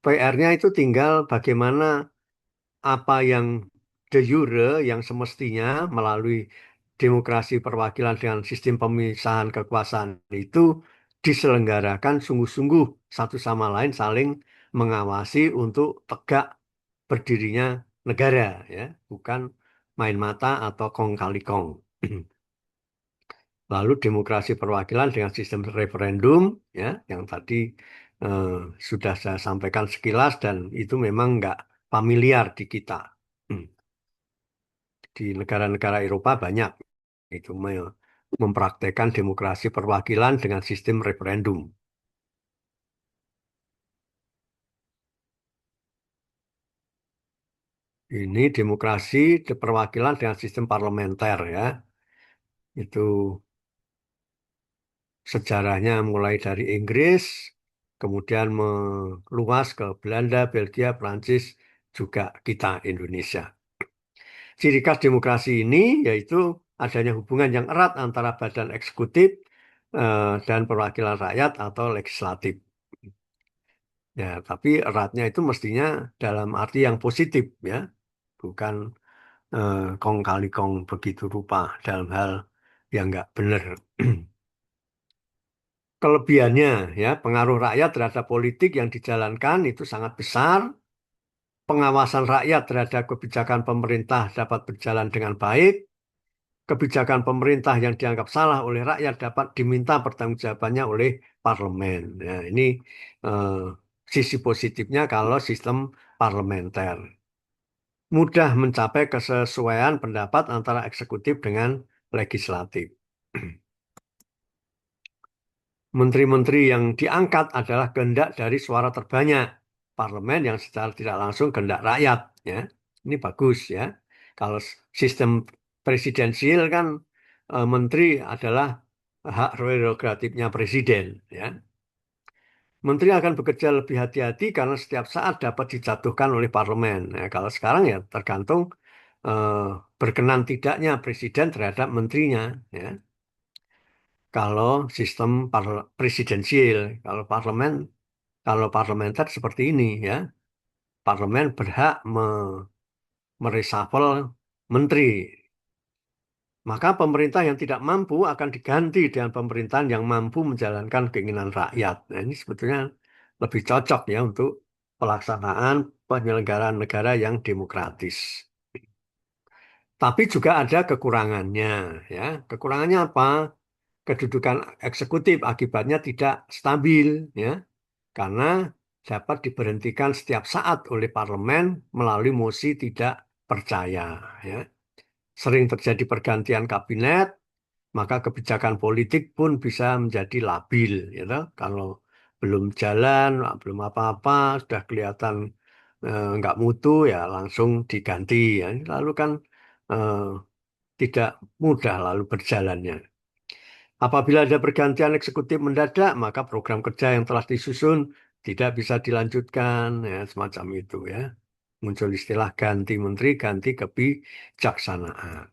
PR-nya itu tinggal bagaimana apa yang de jure yang semestinya melalui demokrasi perwakilan dengan sistem pemisahan kekuasaan itu diselenggarakan sungguh-sungguh satu sama lain saling mengawasi untuk tegak berdirinya negara ya, bukan main mata atau kong kali kong. Lalu demokrasi perwakilan dengan sistem referendum ya yang tadi sudah saya sampaikan sekilas dan itu memang nggak familiar di kita. Di negara-negara Eropa banyak itu mempraktekkan demokrasi perwakilan dengan sistem referendum. Ini demokrasi perwakilan dengan sistem parlementer ya. Itu sejarahnya mulai dari Inggris, kemudian meluas ke Belanda, Belgia, Prancis, juga kita Indonesia. Ciri khas demokrasi ini yaitu adanya hubungan yang erat antara badan eksekutif dan perwakilan rakyat atau legislatif. Ya, tapi eratnya itu mestinya dalam arti yang positif ya, bukan kong kali kong begitu rupa dalam hal ya nggak benar. Kelebihannya ya, pengaruh rakyat terhadap politik yang dijalankan itu sangat besar. Pengawasan rakyat terhadap kebijakan pemerintah dapat berjalan dengan baik. Kebijakan pemerintah yang dianggap salah oleh rakyat dapat diminta pertanggungjawabannya oleh parlemen. Ya, ini eh, sisi positifnya kalau sistem parlementer. Mudah mencapai kesesuaian pendapat antara eksekutif dengan legislatif. Menteri-menteri yang diangkat adalah kehendak dari suara terbanyak parlemen yang secara tidak langsung kehendak rakyat. Ya, ini bagus ya. Kalau sistem presidensial kan menteri adalah hak prerogatifnya presiden. Ya, menteri akan bekerja lebih hati-hati karena setiap saat dapat dijatuhkan oleh parlemen. Nah, kalau sekarang ya tergantung eh, berkenan tidaknya presiden terhadap menterinya. Ya. Kalau sistem presidensial, kalau parlementer seperti ini ya, parlemen berhak mereshuffle menteri. Maka pemerintah yang tidak mampu akan diganti dengan pemerintahan yang mampu menjalankan keinginan rakyat. Nah, ini sebetulnya lebih cocok ya untuk pelaksanaan penyelenggaraan negara yang demokratis. Tapi juga ada kekurangannya ya. Kekurangannya apa? Kedudukan eksekutif akibatnya tidak stabil ya. Karena dapat diberhentikan setiap saat oleh parlemen melalui mosi tidak percaya. Ya. Sering terjadi pergantian kabinet, maka kebijakan politik pun bisa menjadi labil. Gitu. Kalau belum jalan, belum apa-apa, sudah kelihatan nggak mutu, ya langsung diganti. Ya. Lalu kan eh, tidak mudah lalu berjalannya. Apabila ada pergantian eksekutif mendadak, maka program kerja yang telah disusun tidak bisa dilanjutkan, ya, semacam itu ya. Muncul istilah ganti menteri, ganti kebijaksanaan.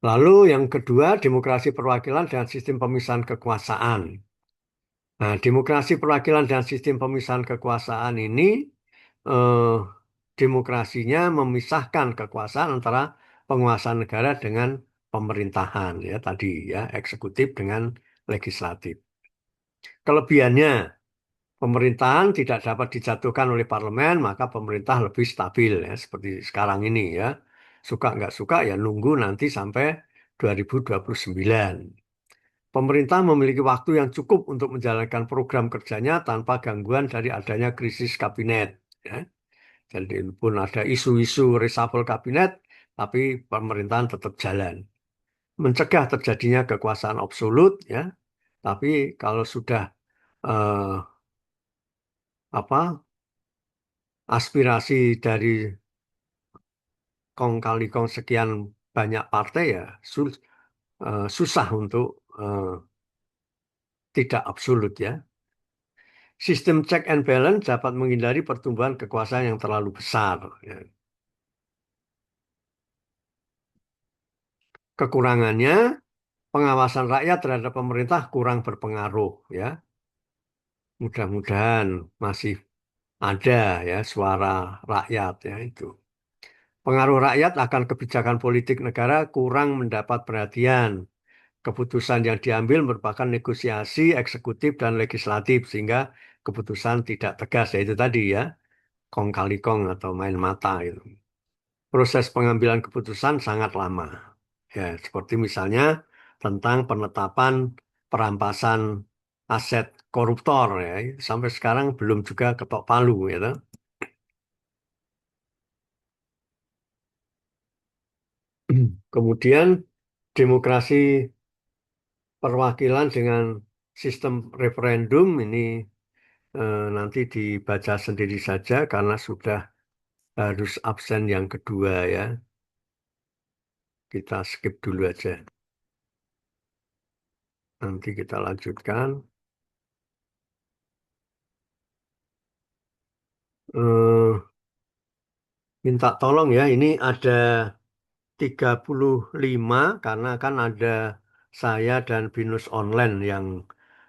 Lalu yang kedua, demokrasi perwakilan dan sistem pemisahan kekuasaan. Nah, demokrasi perwakilan dan sistem pemisahan kekuasaan ini, eh, demokrasinya memisahkan kekuasaan antara penguasa negara dengan pemerintahan, ya tadi ya, eksekutif dengan legislatif. Kelebihannya, pemerintahan tidak dapat dijatuhkan oleh parlemen, maka pemerintah lebih stabil ya, seperti sekarang ini ya. Suka nggak suka ya nunggu nanti sampai 2029. Pemerintah memiliki waktu yang cukup untuk menjalankan program kerjanya tanpa gangguan dari adanya krisis kabinet. Ya. Jadi pun ada isu-isu reshuffle kabinet, tapi pemerintahan tetap jalan. Mencegah terjadinya kekuasaan absolut, ya. Tapi kalau sudah eh, apa aspirasi dari kong kali kong sekian banyak partai ya susah untuk tidak absolut ya. Sistem check and balance dapat menghindari pertumbuhan kekuasaan yang terlalu besar. Ya. Kekurangannya, pengawasan rakyat terhadap pemerintah kurang berpengaruh. Ya, mudah-mudahan masih ada ya suara rakyat ya itu. Pengaruh rakyat akan kebijakan politik negara kurang mendapat perhatian. Keputusan yang diambil merupakan negosiasi eksekutif dan legislatif sehingga keputusan tidak tegas. Ya itu tadi ya, kong kali kong atau main mata itu. Proses pengambilan keputusan sangat lama. Ya, seperti misalnya tentang penetapan perampasan aset koruptor ya, sampai sekarang belum juga ketok palu gitu. Kemudian demokrasi perwakilan dengan sistem referendum ini nanti dibaca sendiri saja karena sudah harus absen yang kedua ya. Kita skip dulu aja. Nanti kita lanjutkan. Minta tolong ya, ini ada 35 karena kan ada saya dan Binus Online yang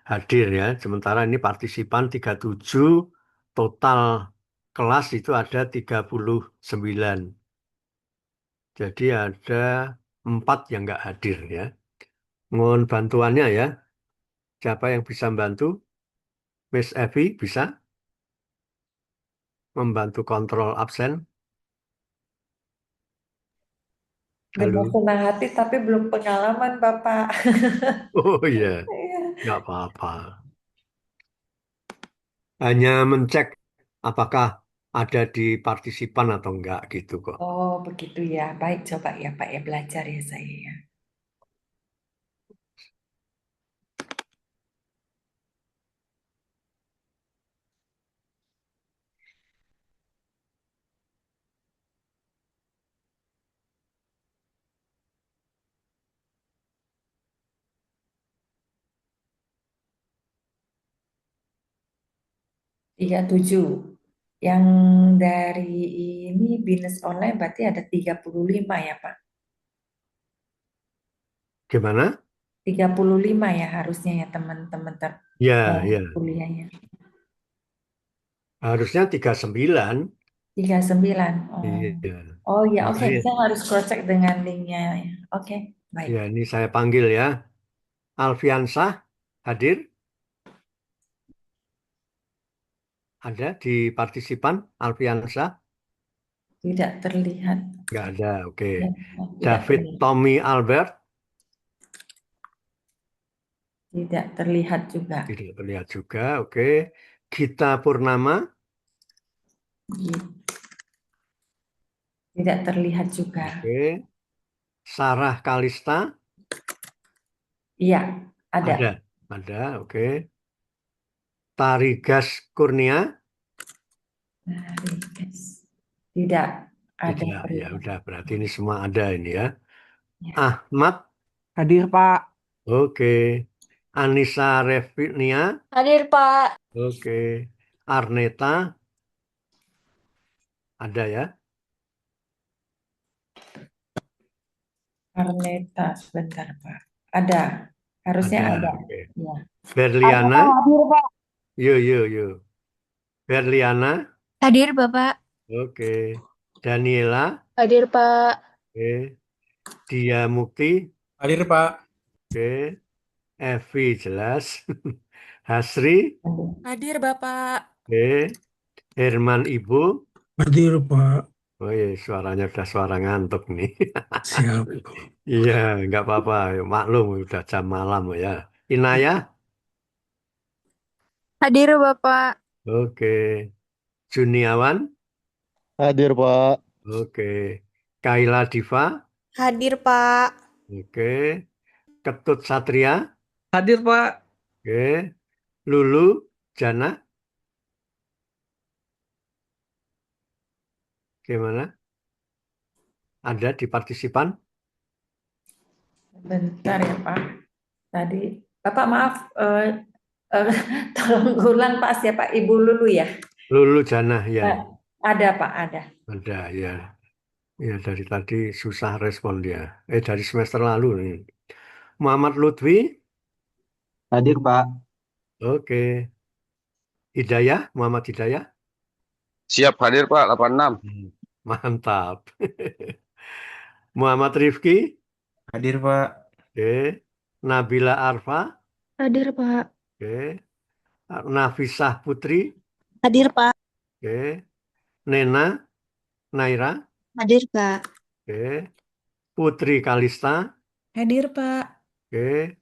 hadir ya. Sementara ini partisipan 37, total kelas itu ada 39. Jadi ada 4 yang nggak hadir ya. Mohon bantuannya ya. Siapa yang bisa membantu? Miss Evi bisa membantu kontrol absen? Dengan Halo. senang hati tapi belum pengalaman Bapak. Oh iya, Iya. nggak apa-apa. Hanya mencek apakah ada di partisipan atau enggak gitu kok. Oh, begitu ya. Baik, coba ya Pak ya, belajar ya saya ya. Tiga tujuh. Yang dari ini bisnis online berarti ada 35 ya Pak. Gimana? 35 ya harusnya ya teman-teman Ya, ya. kuliahnya. Harusnya 39. 39. Oh. Iya. Oh ya, oke. Makanya, Saya harus cross check dengan linknya. Oke, baik. ya ini saya panggil ya. Alfiansah hadir? Ada di partisipan Alfiansah? Tidak terlihat. Nggak ada, oke. Ya, tidak David terlihat. Tommy Albert? Tidak terlihat juga. Tidak terlihat juga, oke. Gita Purnama? Tidak terlihat juga. Oke. Sarah Kalista? Iya, ada. Ada, oke. Tarigas Kurnia? Tidak ada. Tidak, ya terlihat. udah berarti ini semua ada ini ya. Ya. Ahmad? Hadir, Pak. Oke. Anissa Revinia? Hadir, Pak. Oke. Arneta? Ada ya? Arneta, sebentar Pak. Ada. Harusnya ada. Oke. Ya. Berliana? Hadir, Pak. Yuk. Berliana? Hadir, Bapak. Oke. Daniela? Hadir, Pak. Oke. Dia Mukti? Hadir, Pak. Oke. Evi jelas. Hasri? Hadir, Bapak. Oke. Herman Ibu? Hadir, Pak. Oh iya, suaranya udah suara ngantuk nih. Siap. Iya, nggak apa-apa. Maklum, udah jam malam ya. Inayah? Hadir, Bapak. Oke. Juniawan? Hadir, Pak. Oke. Kaila Diva? Hadir, Pak. Oke. Ketut Satria? Hadir, Pak. Oke. Lulu Jana? Gimana? Ada di partisipan? Bentar ya Pak. Tadi, Bapak maaf, tolong ulang Pak siapa Ibu Lulu ya? Lulu Jana, ya. Ada Pak, ada. Ada, ya. Ya, dari tadi susah respon dia. Dari semester lalu nih. Muhammad Lutfi? Hadir, Pak. Oke. Hidayah? Muhammad Hidayah? Siap hadir Pak, 86. Mantap. Muhammad Rifki? Hadir, Pak. Oke. Nabila Arfa? Hadir, Pak. Oke. Nafisah Putri? Hadir, Pak. Oke. Nena? Naira? Hadir, Pak. Oke. Putri Kalista? Hadir, Pak. Oke.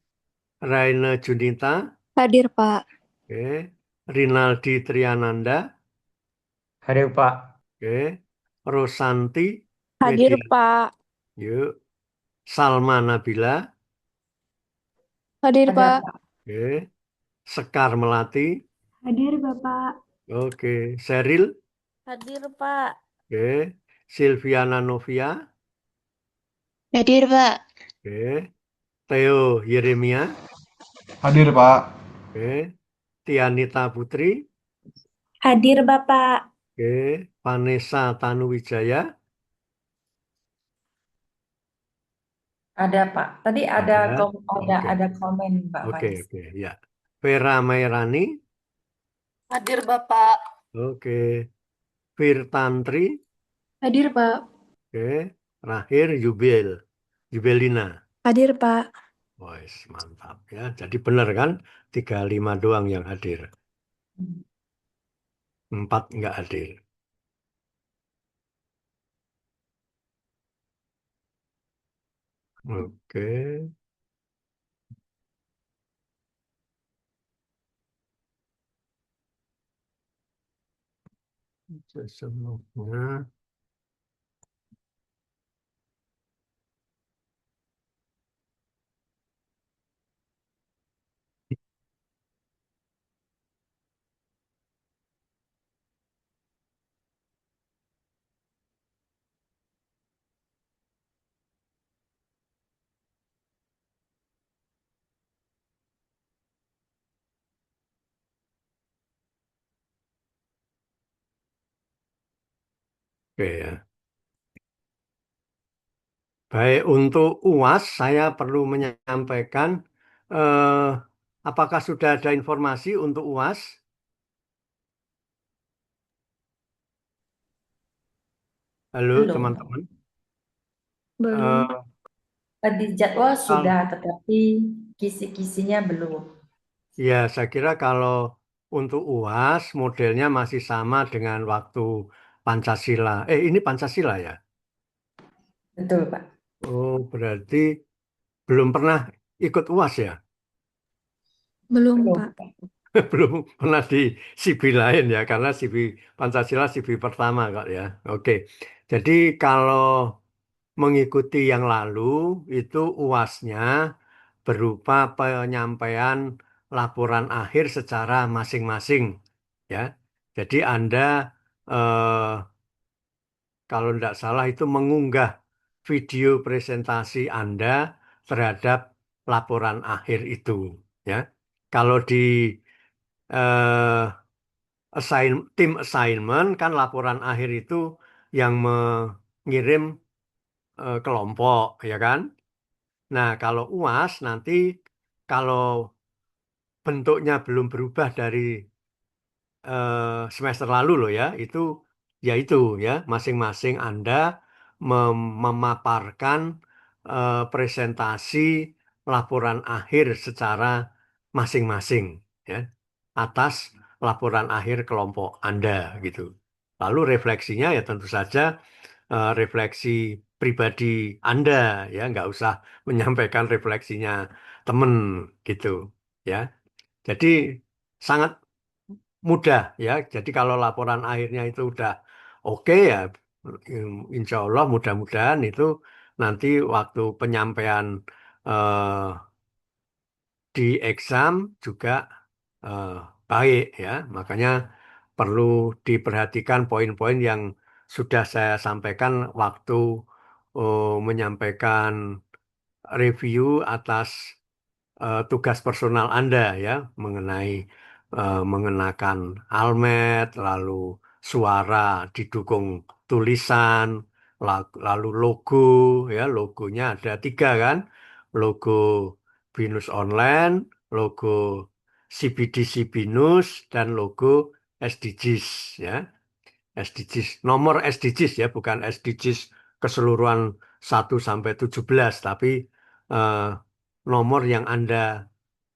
Raina Junita? Hadir, Pak. Oke. Rinaldi Triananda? Hadir, Pak. Oke. Rosanti? Hadir, Media. Pak. Yuk. Salma Nabila? Hadir, Ada Pak. Pak. Oke. Sekar Melati? Hadir, Bapak. Oke. Seril? Hadir, Pak. Oke. Silviana Novia? Hadir, Pak. Oke. Theo Yeremia? Hadir, Pak. Oke. Tianita Putri? Hadir, Bapak. Oke. Vanessa Tanuwijaya? Ada Pak. Tadi Ada. ada komen Pak Faris. Oke, ya. Vera Mairani? Hadir, Bapak. Oke. Firtantri? Hadir, Pak. Oke. Terakhir Yubil. Jubelina. Hadir, Pak. Wes, mantap ya. Jadi benar kan? 35 doang yang hadir. 4 nggak hadir. Oke. Sesungguhnya. Oke ya. Baik, untuk UAS saya perlu menyampaikan apakah sudah ada informasi untuk UAS? Halo Belum. teman-teman. Belum. Di jadwal Kalau- sudah, tetapi kisi-kisinya belum. Ya, saya kira kalau untuk UAS modelnya masih sama dengan waktu Pancasila. Ini Pancasila ya? Betul, Pak. Oh, berarti belum pernah ikut UAS ya? Belum, Belum, Pak. Pak. Belum pernah di CIBI lain ya, karena CIBI Pancasila CIBI pertama kok ya. Oke, jadi kalau mengikuti yang lalu itu UASnya berupa penyampaian laporan akhir secara masing-masing ya. Jadi Anda eh, kalau tidak salah itu mengunggah video presentasi Anda terhadap laporan akhir itu ya. Kalau di eh, tim assignment kan laporan akhir itu yang mengirim kelompok ya kan. Nah, kalau UAS nanti kalau bentuknya belum berubah dari semester lalu loh ya, itu ya masing-masing Anda memaparkan presentasi laporan akhir secara masing-masing ya atas laporan akhir kelompok Anda gitu. Lalu refleksinya ya tentu saja refleksi pribadi Anda ya nggak usah menyampaikan refleksinya temen gitu ya. Jadi sangat mudah ya. Jadi kalau laporan akhirnya itu udah oke ya, insya Allah mudah-mudahan itu nanti waktu penyampaian eh, di exam juga eh, baik ya. Makanya perlu diperhatikan poin-poin yang sudah saya sampaikan waktu menyampaikan review atas tugas personal Anda ya mengenai mengenakan almet, lalu suara didukung tulisan, lalu logo ya logonya ada 3 kan, logo Binus Online, logo CBDC Binus dan logo SDGs ya. SDGs, nomor SDGs ya, bukan SDGs keseluruhan 1 sampai 17, tapi eh, nomor yang Anda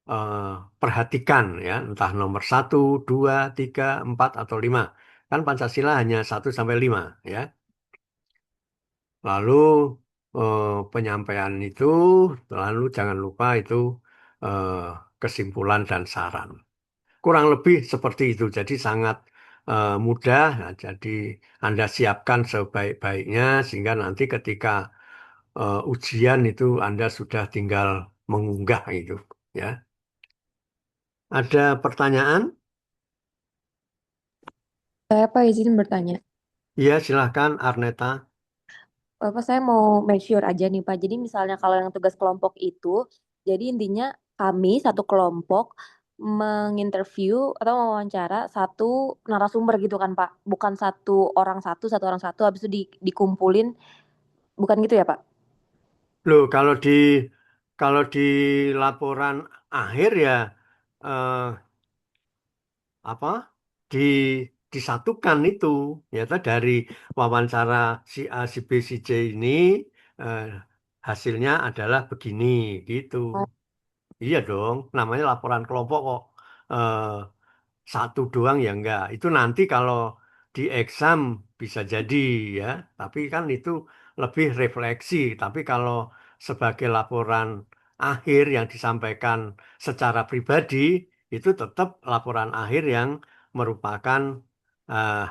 eh, perhatikan ya, entah nomor 1, 2, 3, 4 atau 5. Kan Pancasila hanya 1 sampai 5 ya. Lalu penyampaian itu, lalu jangan lupa itu eh, kesimpulan dan saran. Kurang lebih seperti itu. Jadi sangat mudah. Nah, jadi Anda siapkan sebaik-baiknya sehingga nanti ketika ujian itu Anda sudah tinggal mengunggah itu. Ya. Ada pertanyaan? Saya Pak izin bertanya. Iya, silahkan Arneta. Bapak saya mau make sure aja nih Pak. Jadi misalnya kalau yang tugas kelompok itu, jadi intinya kami satu kelompok menginterview atau mewawancara satu narasumber gitu kan Pak. Bukan satu orang satu, habis itu dikumpulin. Bukan gitu ya Pak? Loh, kalau di laporan akhir ya eh, apa di disatukan itu ya dari wawancara si A si B si C ini eh, hasilnya adalah begini, gitu. Iya dong, namanya laporan kelompok kok. Eh, Satu doang ya enggak. Itu nanti kalau di exam bisa jadi ya. Tapi kan itu lebih refleksi. Tapi kalau sebagai laporan akhir yang disampaikan secara pribadi, itu tetap laporan akhir yang merupakan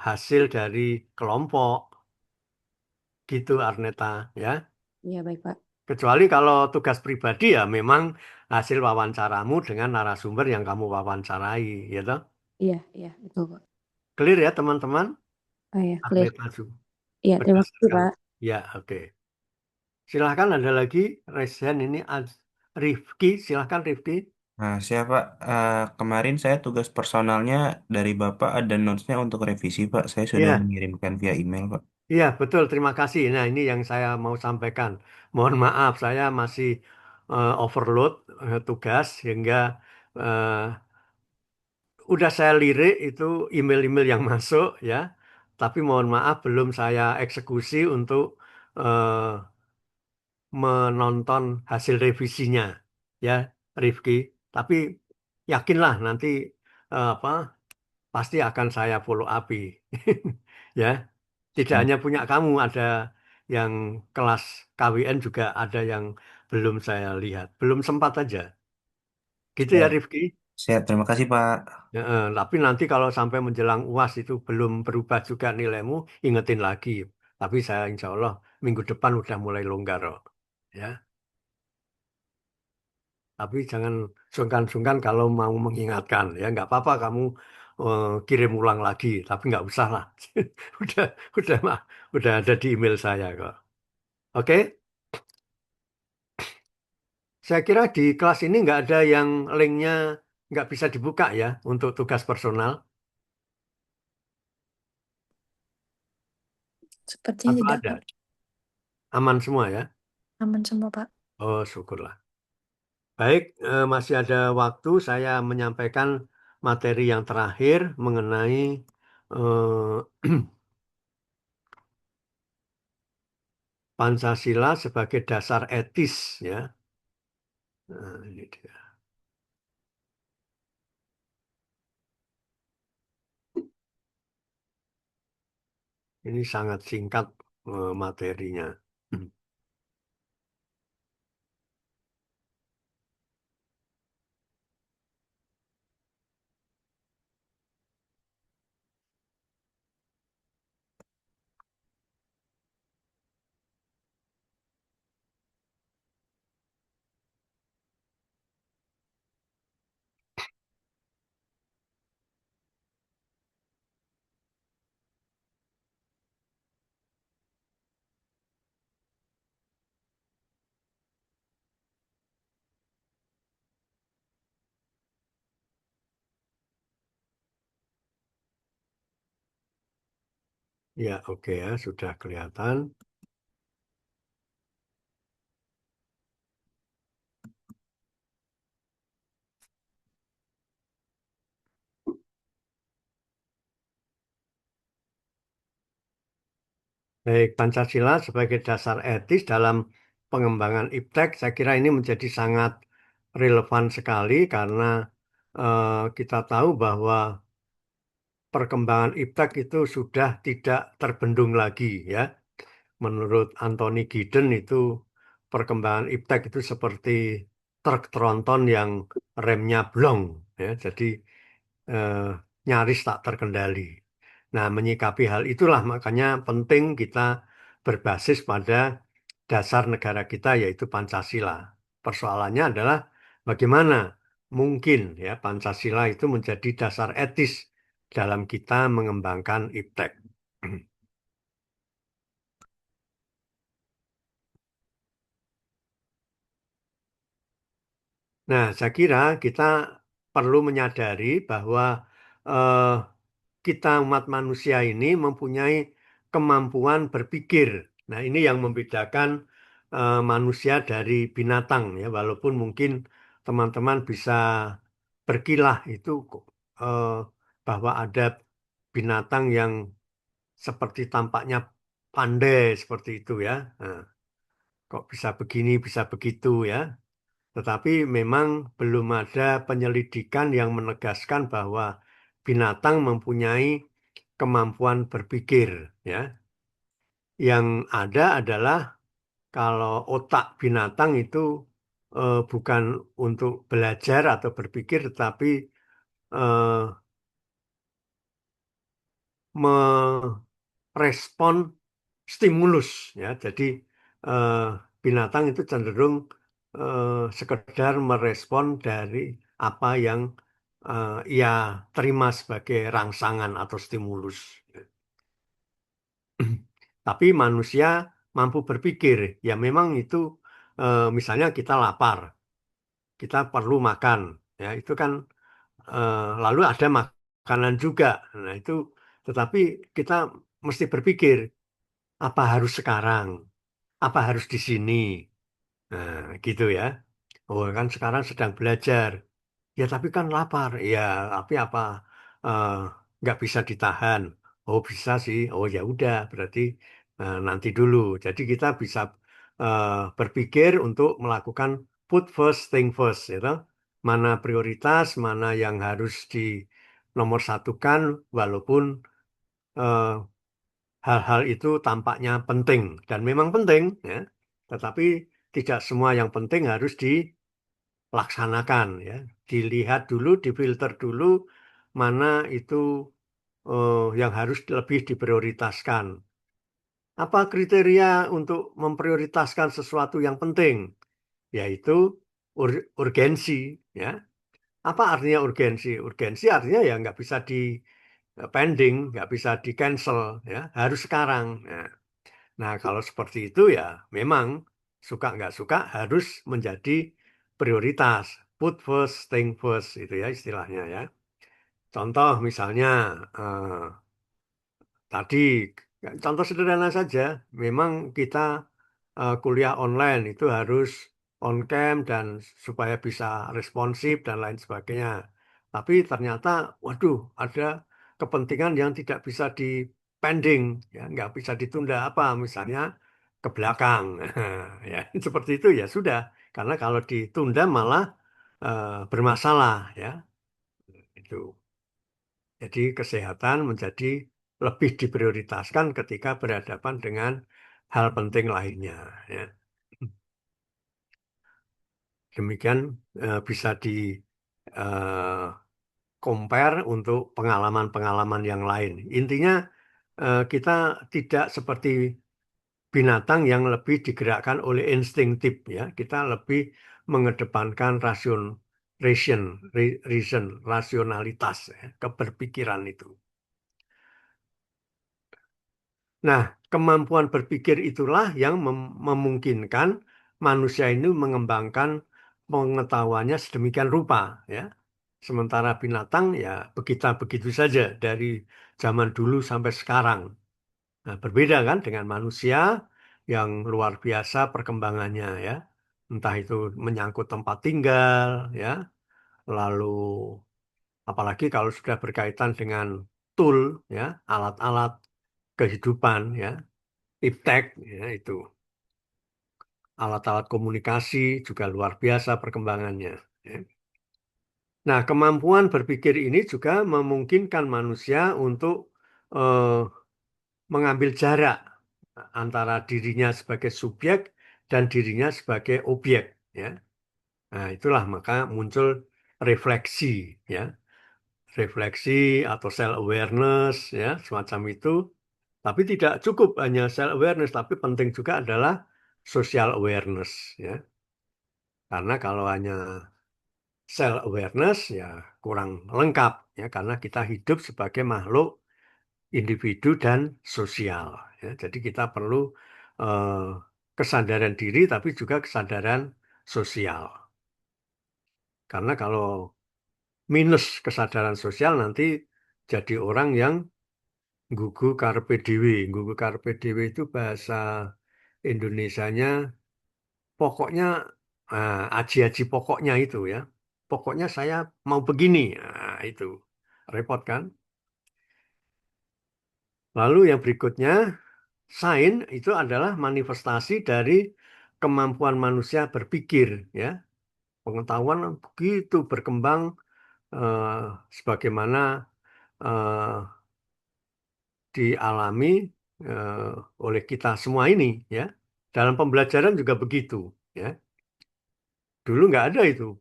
hasil dari kelompok. Gitu Arneta ya. Iya, baik, Pak. Kecuali kalau tugas pribadi ya memang hasil wawancaramu dengan narasumber yang kamu wawancarai, ya toh? Iya, iya, betul, Pak. Clear ya teman-teman? Oh ya, clear. Arneta Iya, terima kasih, berdasarkan. Pak. Ya, oke. Silahkan ada lagi resen ini Rifki, silahkan Rifki. Nah, siapa? Kemarin saya tugas personalnya dari Bapak ada notes-nya untuk revisi, Pak. Saya sudah Iya, mengirimkan via email, Pak. iya betul. Terima kasih. Nah, ini yang saya mau sampaikan. Mohon maaf, saya masih overload tugas sehingga eh, udah saya lirik itu email-email yang masuk ya. Tapi mohon maaf belum saya eksekusi untuk eh, menonton hasil revisinya ya Rifki. Tapi yakinlah nanti apa pasti akan saya follow up ya. Tidak hanya punya kamu, ada yang kelas KWN juga ada yang belum saya lihat, belum sempat aja. Gitu ya Siap, Rifki. siap. Terima kasih, Pak. Ya, tapi nanti kalau sampai menjelang UAS itu belum berubah juga nilaimu, ingetin lagi. Tapi saya insya Allah minggu depan udah mulai longgar kok. Ya, tapi jangan sungkan-sungkan kalau mau mengingatkan. Ya, nggak apa-apa kamu kirim ulang lagi, tapi nggak usah lah. Udah, udah mah, udah ada di email saya kok. Oke, saya kira di kelas ini nggak ada yang linknya nggak bisa dibuka ya untuk tugas personal. Sepertinya Atau tidak, ada? Pak. Aman semua ya? Aman semua, Pak. Oh, syukurlah. Baik, masih ada waktu saya menyampaikan materi yang terakhir mengenai Pancasila sebagai dasar etis ya. Nah, ini dia. Ini sangat singkat materinya. Ya, oke ya, sudah kelihatan. Baik, Pancasila sebagai dasar etis dalam pengembangan iptek, saya kira ini menjadi sangat relevan sekali karena kita tahu bahwa perkembangan iptek itu sudah tidak terbendung lagi ya. Menurut Anthony Giddens itu perkembangan iptek itu seperti truk tronton yang remnya blong ya. Jadi eh, nyaris tak terkendali. Nah, menyikapi hal itulah makanya penting kita berbasis pada dasar negara kita yaitu Pancasila. Persoalannya adalah bagaimana mungkin ya Pancasila itu menjadi dasar etis dalam kita mengembangkan iptek. Nah, saya kira kita perlu menyadari bahwa eh, kita umat manusia ini mempunyai kemampuan berpikir. Nah, ini yang membedakan manusia dari binatang ya, walaupun mungkin teman-teman bisa berkilah itu eh, bahwa ada binatang yang seperti tampaknya pandai seperti itu ya. Nah, kok bisa begini, bisa begitu ya. Tetapi memang belum ada penyelidikan yang menegaskan bahwa binatang mempunyai kemampuan berpikir ya. Yang ada adalah kalau otak binatang itu bukan untuk belajar atau berpikir, tetapi eh, merespon stimulus ya. Jadi eh, binatang itu cenderung sekedar merespon dari apa yang ia terima sebagai rangsangan atau stimulus. Tapi manusia mampu berpikir. Ya memang itu misalnya kita lapar, kita perlu makan. Ya itu kan lalu ada makanan juga. Nah itu, tetapi kita mesti berpikir apa harus sekarang, apa harus di sini. Nah gitu ya. Oh kan sekarang sedang belajar. Ya tapi kan lapar. Ya tapi apa eh, nggak bisa ditahan? Oh bisa sih. Oh ya udah berarti nanti dulu. Jadi kita bisa berpikir untuk melakukan put first thing first, gitu. Mana prioritas, mana yang harus di nomor satukan, walaupun eh, hal-hal itu tampaknya penting dan memang penting, ya. Tetapi tidak semua yang penting harus dilaksanakan, ya. Dilihat dulu, difilter dulu mana itu yang harus lebih diprioritaskan. Apa kriteria untuk memprioritaskan sesuatu yang penting? Yaitu urgensi, ya. Apa artinya urgensi? Urgensi artinya ya nggak bisa di pending, nggak bisa di cancel, ya. Harus sekarang. Nah, kalau seperti itu ya memang suka nggak suka harus menjadi prioritas. Put first, think first, itu ya istilahnya ya. Contoh misalnya tadi, contoh sederhana saja, memang kita kuliah online itu harus on cam dan supaya bisa responsif dan lain sebagainya. Tapi ternyata, waduh, ada kepentingan yang tidak bisa dipending, ya, nggak bisa ditunda apa, misalnya ke belakang, ya seperti itu ya sudah. Karena kalau ditunda malah bermasalah, ya itu. Jadi kesehatan menjadi lebih diprioritaskan ketika berhadapan dengan hal penting lainnya, ya. Demikian bisa di compare untuk pengalaman-pengalaman yang lain. Intinya kita tidak seperti binatang yang lebih digerakkan oleh instingtif, ya. Kita lebih mengedepankan reason, rasionalitas, ya, keberpikiran itu. Nah, kemampuan berpikir itulah yang memungkinkan manusia ini mengembangkan pengetahuannya sedemikian rupa, ya. Sementara binatang ya begitu saja dari zaman dulu sampai sekarang. Nah, berbeda kan dengan manusia yang luar biasa perkembangannya, ya. Entah itu menyangkut tempat tinggal, ya. Lalu apalagi kalau sudah berkaitan dengan tool, ya, alat-alat kehidupan, ya. Iptek, ya, itu alat-alat komunikasi juga luar biasa perkembangannya, ya. Nah, kemampuan berpikir ini juga memungkinkan manusia untuk eh, mengambil jarak antara dirinya sebagai subjek dan dirinya sebagai objek, ya. Nah, itulah maka muncul refleksi, ya. Refleksi atau self awareness, ya, semacam itu. Tapi tidak cukup hanya self awareness, tapi penting juga adalah social awareness, ya. Karena kalau hanya self awareness ya kurang lengkap, ya, karena kita hidup sebagai makhluk individu dan sosial, ya. Jadi kita perlu eh, kesadaran diri tapi juga kesadaran sosial. Karena kalau minus kesadaran sosial nanti jadi orang yang gugu karpe dewe. Gugu karpe dewe itu bahasa Indonesianya pokoknya aji-aji pokoknya itu, ya. Pokoknya saya mau begini. Nah, itu repot kan? Lalu yang berikutnya, sign itu adalah manifestasi dari kemampuan manusia berpikir, ya. Pengetahuan begitu berkembang sebagaimana eh, dialami eh, oleh kita semua ini, ya. Dalam pembelajaran juga begitu, ya. Dulu nggak ada itu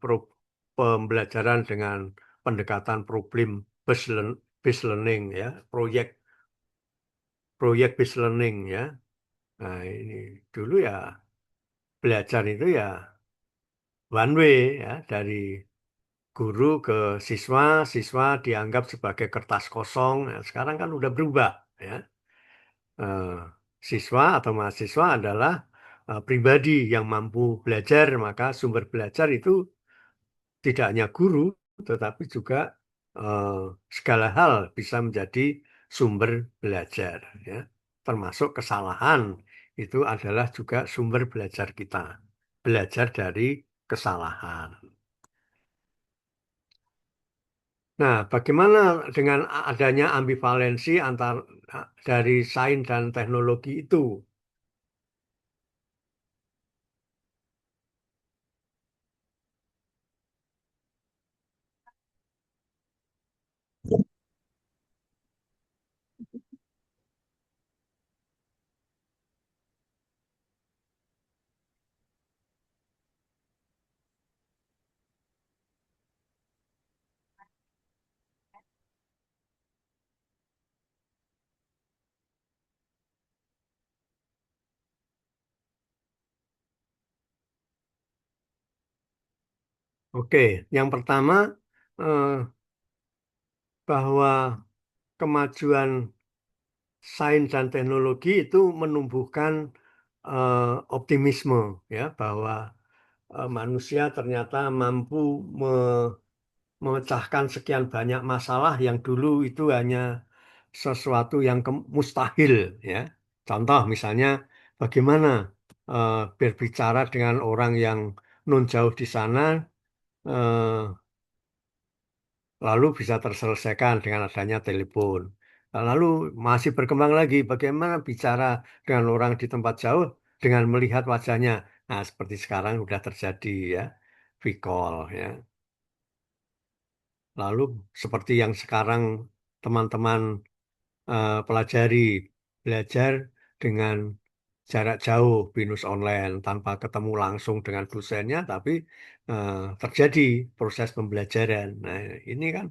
pembelajaran dengan pendekatan problem based learning, ya, proyek based learning, ya. Nah, ini dulu ya belajar itu ya one way, ya, dari guru ke siswa, siswa dianggap sebagai kertas kosong. Nah, sekarang kan udah berubah, ya. Eh, Siswa atau mahasiswa adalah pribadi yang mampu belajar, maka sumber belajar itu tidak hanya guru, tetapi juga eh, segala hal bisa menjadi sumber belajar, ya. Termasuk kesalahan itu adalah juga sumber belajar kita. Belajar dari kesalahan. Nah, bagaimana dengan adanya ambivalensi antar dari sains dan teknologi itu? Oke, yang pertama eh, bahwa kemajuan sains dan teknologi itu menumbuhkan optimisme, ya, bahwa manusia ternyata mampu memecahkan sekian banyak masalah yang dulu itu hanya sesuatu yang mustahil, ya. Contoh misalnya bagaimana berbicara dengan orang yang non jauh di sana eh, lalu bisa terselesaikan dengan adanya telepon. Lalu masih berkembang lagi bagaimana bicara dengan orang di tempat jauh dengan melihat wajahnya. Nah, seperti sekarang sudah terjadi, ya, video call, ya. Lalu seperti yang sekarang teman-teman pelajari, belajar dengan jarak jauh, binus online, tanpa ketemu langsung dengan dosennya, tapi terjadi proses pembelajaran. Nah, ini kan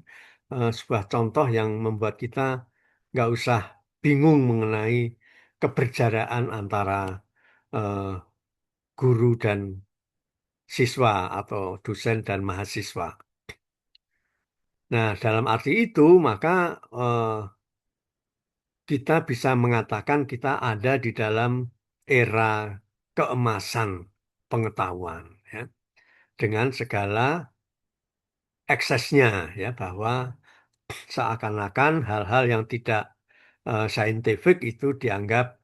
sebuah contoh yang membuat kita nggak usah bingung mengenai keberjaraan antara eh, guru dan siswa atau dosen dan mahasiswa. Nah, dalam arti itu, maka kita bisa mengatakan kita ada di dalam era keemasan pengetahuan, ya, dengan segala eksesnya, ya, bahwa seakan-akan hal-hal yang tidak saintifik itu dianggap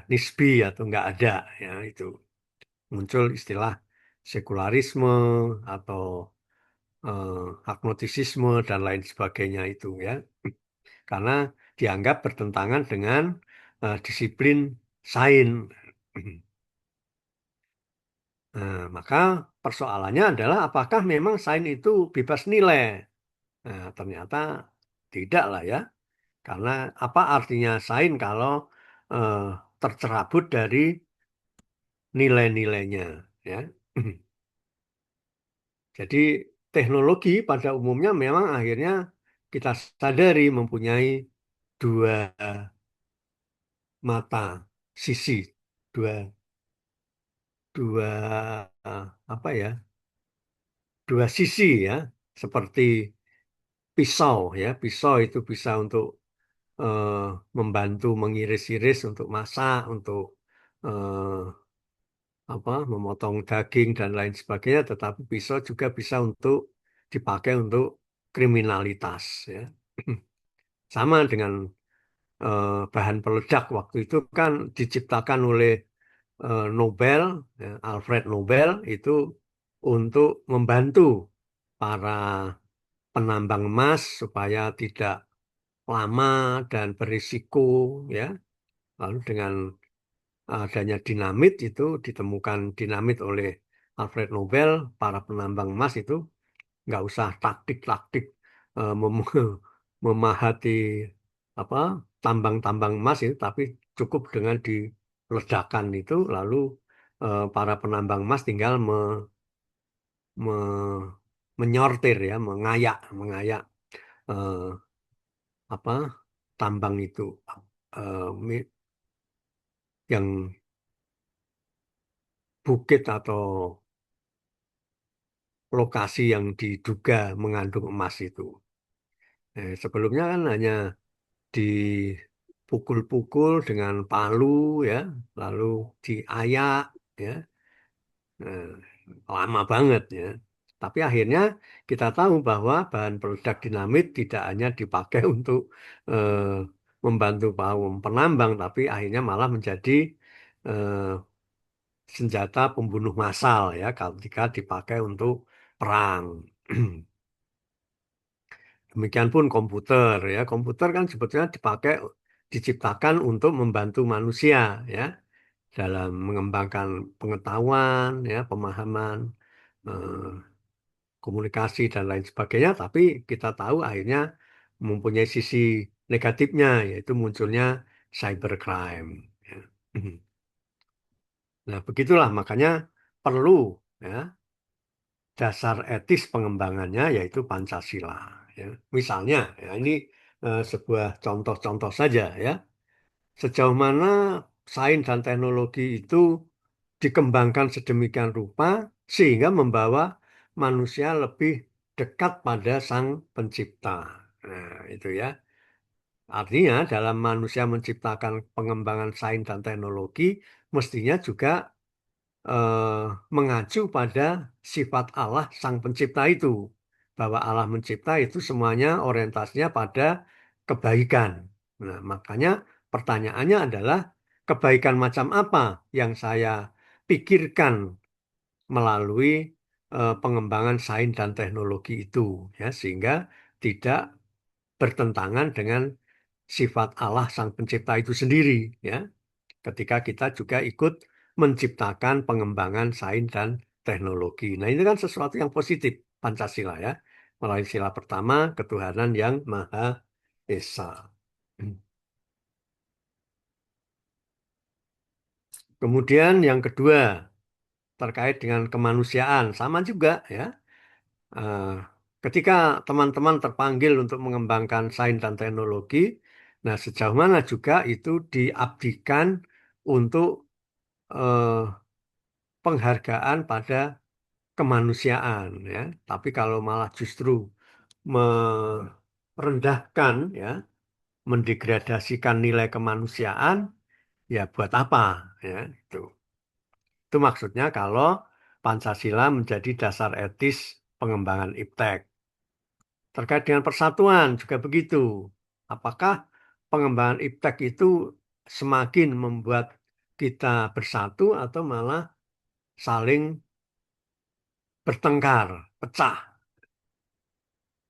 nisbi atau nggak ada, ya. Itu muncul istilah sekularisme atau agnostisisme dan lain sebagainya itu, ya, karena dianggap bertentangan dengan disiplin sains. Nah, maka persoalannya adalah apakah memang sains itu bebas nilai? Nah, ternyata tidak lah, ya. Karena apa artinya sains kalau eh, tercerabut dari nilai-nilainya, ya. Jadi teknologi pada umumnya memang akhirnya kita sadari mempunyai dua mata, sisi, dua dua apa ya, dua sisi, ya, seperti pisau, ya. Pisau itu bisa untuk eh, membantu mengiris-iris untuk masak, untuk eh, memotong daging dan lain sebagainya, tetapi pisau juga bisa untuk dipakai untuk kriminalitas, ya. Sama dengan bahan peledak waktu itu kan diciptakan oleh Nobel, ya, Alfred Nobel itu untuk membantu para penambang emas supaya tidak lama dan berisiko, ya. Lalu dengan adanya dinamit itu ditemukan dinamit oleh Alfred Nobel, para penambang emas itu nggak usah taktik-taktik memahati apa tambang-tambang emas itu, tapi cukup dengan diledakkan itu, lalu para penambang emas tinggal menyortir ya, mengayak eh, apa tambang itu yang bukit atau lokasi yang diduga mengandung emas itu. Sebelumnya kan hanya dipukul-pukul dengan palu ya, lalu diayak ya, lama banget ya. Tapi akhirnya kita tahu bahwa bahan peledak dinamit tidak hanya dipakai untuk eh, membantu kaum penambang, tapi akhirnya malah menjadi eh, senjata pembunuh massal ya, ketika dipakai untuk perang. Demikian pun komputer ya. Komputer kan sebetulnya diciptakan untuk membantu manusia ya dalam mengembangkan pengetahuan ya, pemahaman, eh, komunikasi dan lain sebagainya. Tapi kita tahu akhirnya mempunyai sisi negatifnya, yaitu munculnya cybercrime. Ya. Nah, begitulah makanya perlu ya dasar etis pengembangannya yaitu Pancasila. Ya. Misalnya, ya, ini sebuah contoh-contoh saja ya. Sejauh mana sains dan teknologi itu dikembangkan sedemikian rupa sehingga membawa manusia lebih dekat pada Sang Pencipta. Nah, itu ya. Artinya dalam manusia menciptakan pengembangan sains dan teknologi mestinya juga mengacu pada sifat Allah Sang Pencipta itu. Bahwa Allah mencipta itu semuanya orientasinya pada kebaikan. Nah, makanya pertanyaannya adalah kebaikan macam apa yang saya pikirkan melalui pengembangan sains dan teknologi itu, ya, sehingga tidak bertentangan dengan sifat Allah Sang Pencipta itu sendiri, ya ketika kita juga ikut menciptakan pengembangan sains dan teknologi. Nah, ini kan sesuatu yang positif Pancasila ya. Melalui sila pertama, ketuhanan yang Maha Esa. Kemudian yang kedua, terkait dengan kemanusiaan. Sama juga ya. Ketika teman-teman terpanggil untuk mengembangkan sains dan teknologi, nah sejauh mana juga itu diabdikan untuk penghargaan pada kemanusiaan ya. Tapi kalau malah justru merendahkan ya, mendegradasikan nilai kemanusiaan, ya buat apa ya itu. Itu maksudnya kalau Pancasila menjadi dasar etis pengembangan iptek. Terkait dengan persatuan juga begitu. Apakah pengembangan iptek itu semakin membuat kita bersatu atau malah saling bertengkar, pecah?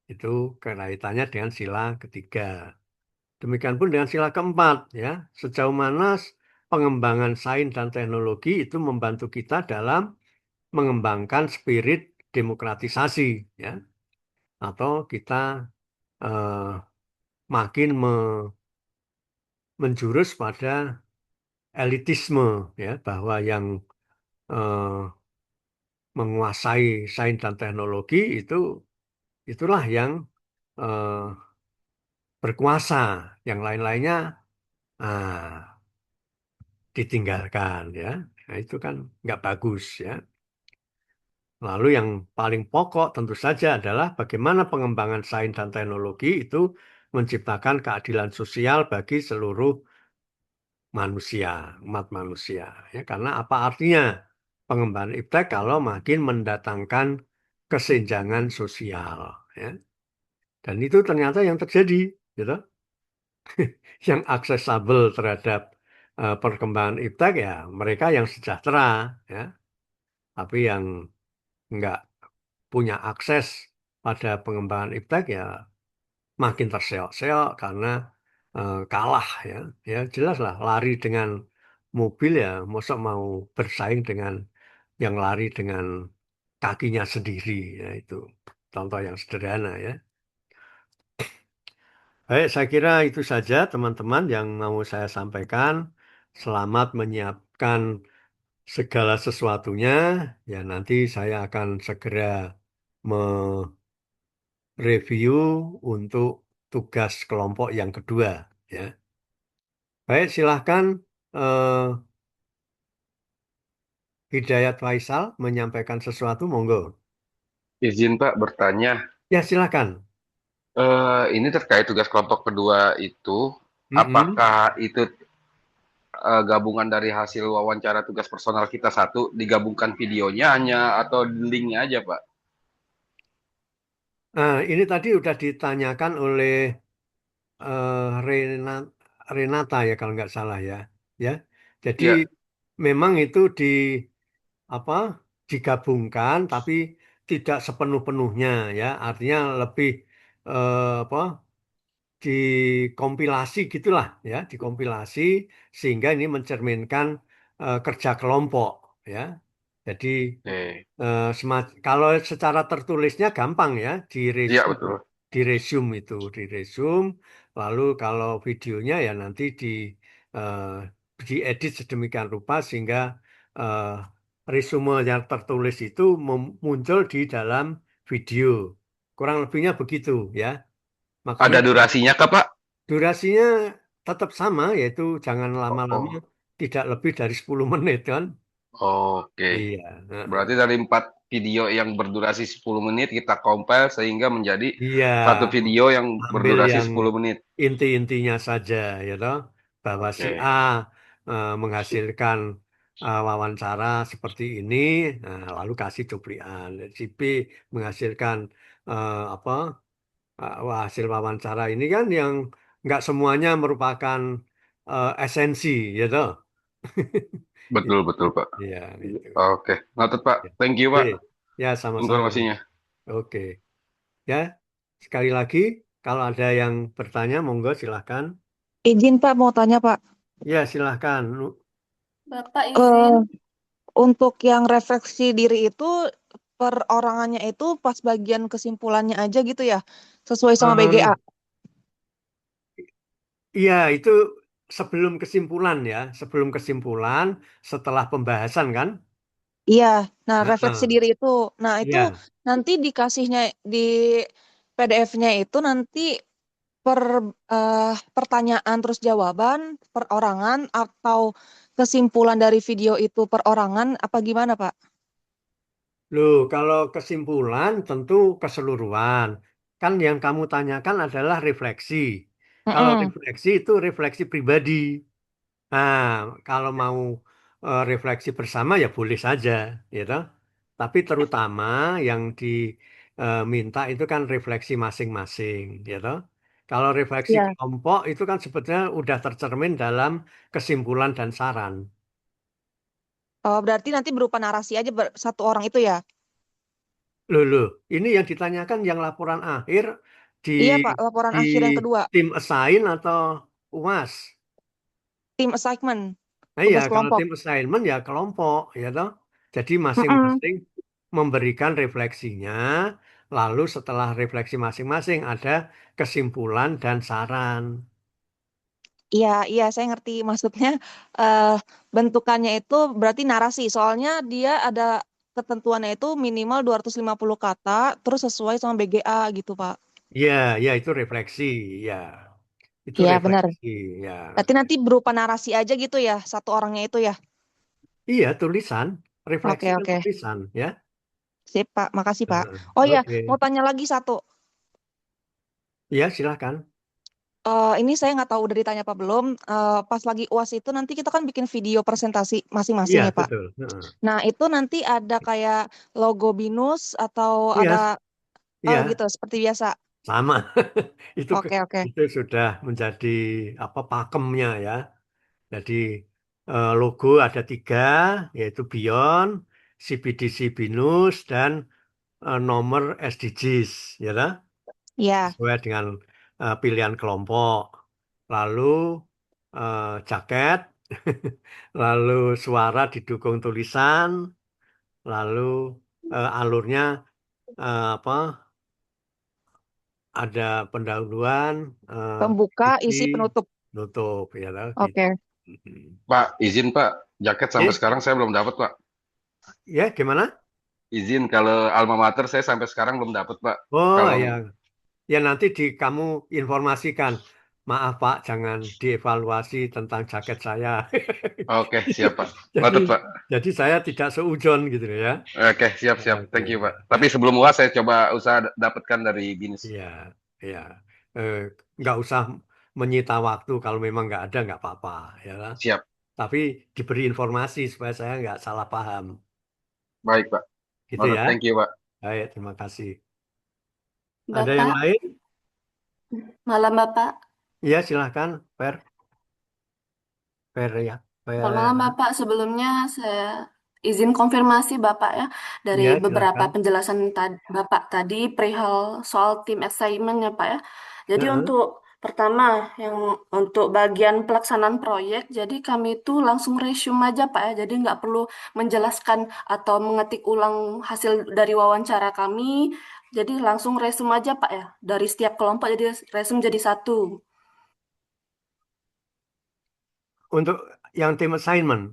Itu kaitannya dengan sila ketiga. Demikian pun dengan sila keempat, ya. Sejauh mana pengembangan sains dan teknologi itu membantu kita dalam mengembangkan spirit demokratisasi, ya. Atau kita makin menjurus pada elitisme, ya, bahwa yang menguasai sains dan teknologi itulah yang berkuasa, yang lain-lainnya ditinggalkan ya. Nah, itu kan nggak bagus ya. Lalu yang paling pokok tentu saja adalah bagaimana pengembangan sains dan teknologi itu menciptakan keadilan sosial bagi seluruh manusia, umat manusia. Ya, karena apa artinya pengembangan iptek kalau makin mendatangkan kesenjangan sosial. Ya. Dan itu ternyata yang terjadi, gitu. Yang aksesibel terhadap perkembangan iptek ya mereka yang sejahtera, ya. Tapi yang nggak punya akses pada pengembangan iptek ya makin terseok-seok karena kalah ya. Ya jelas lah lari dengan mobil ya, masa mau bersaing dengan yang lari dengan kakinya sendiri. Ya, itu contoh yang sederhana ya. Baik, saya kira itu saja teman-teman yang mau saya sampaikan. Selamat menyiapkan segala sesuatunya. Ya, nanti saya akan segera mereview untuk tugas kelompok yang kedua. Ya, baik, silahkan Hidayat Faisal menyampaikan sesuatu, monggo. Izin Pak bertanya, Ya, silahkan. ini terkait tugas kelompok kedua itu, Mm-mm. apakah itu gabungan dari hasil wawancara tugas personal kita satu, digabungkan videonya hanya atau linknya aja Pak? Ini tadi sudah ditanyakan oleh Renata, Renata ya kalau nggak salah ya. Ya, jadi Ya, memang itu apa digabungkan tapi tidak sepenuh-penuhnya ya. Artinya lebih apa dikompilasi gitulah ya, dikompilasi sehingga ini mencerminkan kerja kelompok ya. Jadi oke. kalau secara tertulisnya gampang ya, Iya betul. di resume, lalu kalau videonya ya nanti eh, diedit sedemikian rupa sehingga eh, resume yang tertulis itu muncul di dalam video. Kurang lebihnya begitu ya. Makanya Ada durasinya kah Pak? durasinya tetap sama, yaitu jangan lama-lama, Oh, tidak lebih dari 10 menit kan. oke. Iya. Berarti dari 4 video yang berdurasi 10 menit kita compile sehingga menjadi Iya, satu video yang ambil berdurasi yang 10 menit. inti-intinya saja, ya toh, bahwa si A Oke. menghasilkan wawancara seperti ini, nah, lalu kasih cuplikan. Si B menghasilkan apa hasil wawancara ini kan yang nggak semuanya merupakan esensi, ya toh. Betul betul Pak. Iya, itu. Oke, noted Pak. Ya, Thank you Pak oke. Ya, sama-sama. informasinya. Oke. Ya, sekali lagi, kalau ada yang bertanya, monggo silahkan. Izin Pak, mau tanya Pak. Ya, silahkan. Bapak izin. Untuk yang refleksi diri itu perorangannya itu pas bagian kesimpulannya aja gitu ya, sesuai sama BGA. Iya, itu sebelum kesimpulan ya, sebelum kesimpulan, setelah pembahasan kan? Iya, nah refleksi Heeh. diri itu. Nah, itu Iya, nanti dikasihnya di PDF-nya itu nanti per pertanyaan terus jawaban perorangan atau kesimpulan dari video itu perorangan apa gimana, Pak? loh, kalau kesimpulan tentu keseluruhan. Kan yang kamu tanyakan adalah refleksi. Kalau Mm-mm. refleksi itu refleksi pribadi. Nah, kalau mau refleksi bersama ya boleh saja, gitu. Tapi terutama yang diminta itu kan refleksi masing-masing, gitu. Kalau refleksi Iya. kelompok itu kan sebetulnya udah tercermin dalam kesimpulan dan saran. Oh, berarti nanti berupa narasi aja satu orang itu ya? Loh, ini yang ditanyakan yang laporan akhir di Iya, Pak, laporan di akhir yang kedua, tim assign atau UAS. tim assignment, Nah ya, tugas kalau kelompok. tim assignment ya kelompok, ya toh. Jadi Mm-mm. masing-masing memberikan refleksinya, lalu setelah refleksi masing-masing ada kesimpulan dan saran. Iya, iya, saya ngerti maksudnya. eh Bentukannya itu berarti narasi, soalnya dia ada ketentuannya itu minimal 250 kata, terus sesuai sama BGA gitu, Pak. Ya, ya itu refleksi, ya. Itu Iya, benar. refleksi, ya. Berarti nanti berupa narasi aja gitu ya, satu orangnya itu ya. Iya, tulisan. Refleksi Oke, kan oke. tulisan, ya. Sip, Pak. Makasih, Pak. Heeh, Oh ya, mau oke. tanya lagi satu. Ya, silahkan. Ini saya nggak tahu udah ditanya apa belum. Pas lagi UAS itu nanti kita kan bikin video presentasi Iya, masing-masing ya, Pak. betul. Heeh. Nah, itu nanti ada kayak logo BINUS atau Iya, ada, oh iya. gitu, seperti biasa. Sama. Itu Oke, oke. itu sudah menjadi apa pakemnya ya. Jadi logo ada 3, yaitu Beyond, CBDC Binus, dan nomor SDGs, ya lah, Ya, sesuai dengan pilihan kelompok. Lalu jaket lalu suara didukung tulisan, lalu alurnya apa? Ada pendahuluan, Pembuka, isi, isi, penutup. nutup, ya toh, gitu. Oke. Pak, izin Pak, jaket sampai Eh, sekarang saya belum dapat Pak. ya gimana? Izin kalau alma mater saya sampai sekarang belum dapat Pak. Oh Kalau ya, ya nanti kamu informasikan. Maaf Pak, jangan dievaluasi tentang jaket saya. oke siap Pak, Jadi, noted Pak. jadi saya tidak seujon gitu ya. Oke siap siap, Oke. thank you Pak. Tapi sebelum UAS saya coba usaha dapatkan dari BINUS. Iya, iya. Eh, nggak usah menyita waktu kalau memang nggak ada nggak apa-apa, ya lah. Siap, Tapi diberi informasi supaya saya nggak salah paham, baik Pak. gitu Noted, ya. thank you Pak. Baik, terima kasih. Ada yang Bapak, lain? malam Bapak. Iya, silahkan, Per. Per ya, Selamat Per. malam Bapak. Sebelumnya saya izin konfirmasi Bapak ya dari Iya, beberapa silahkan. penjelasan Bapak tadi perihal soal tim assignment ya Pak ya. Jadi Heeh. untuk pertama yang untuk bagian pelaksanaan proyek, jadi kami itu langsung resume aja Pak ya. Jadi nggak perlu menjelaskan atau mengetik ulang hasil dari wawancara kami. Jadi langsung resume aja Pak ya. Dari setiap kelompok jadi resume jadi satu. Untuk yang tim assignment,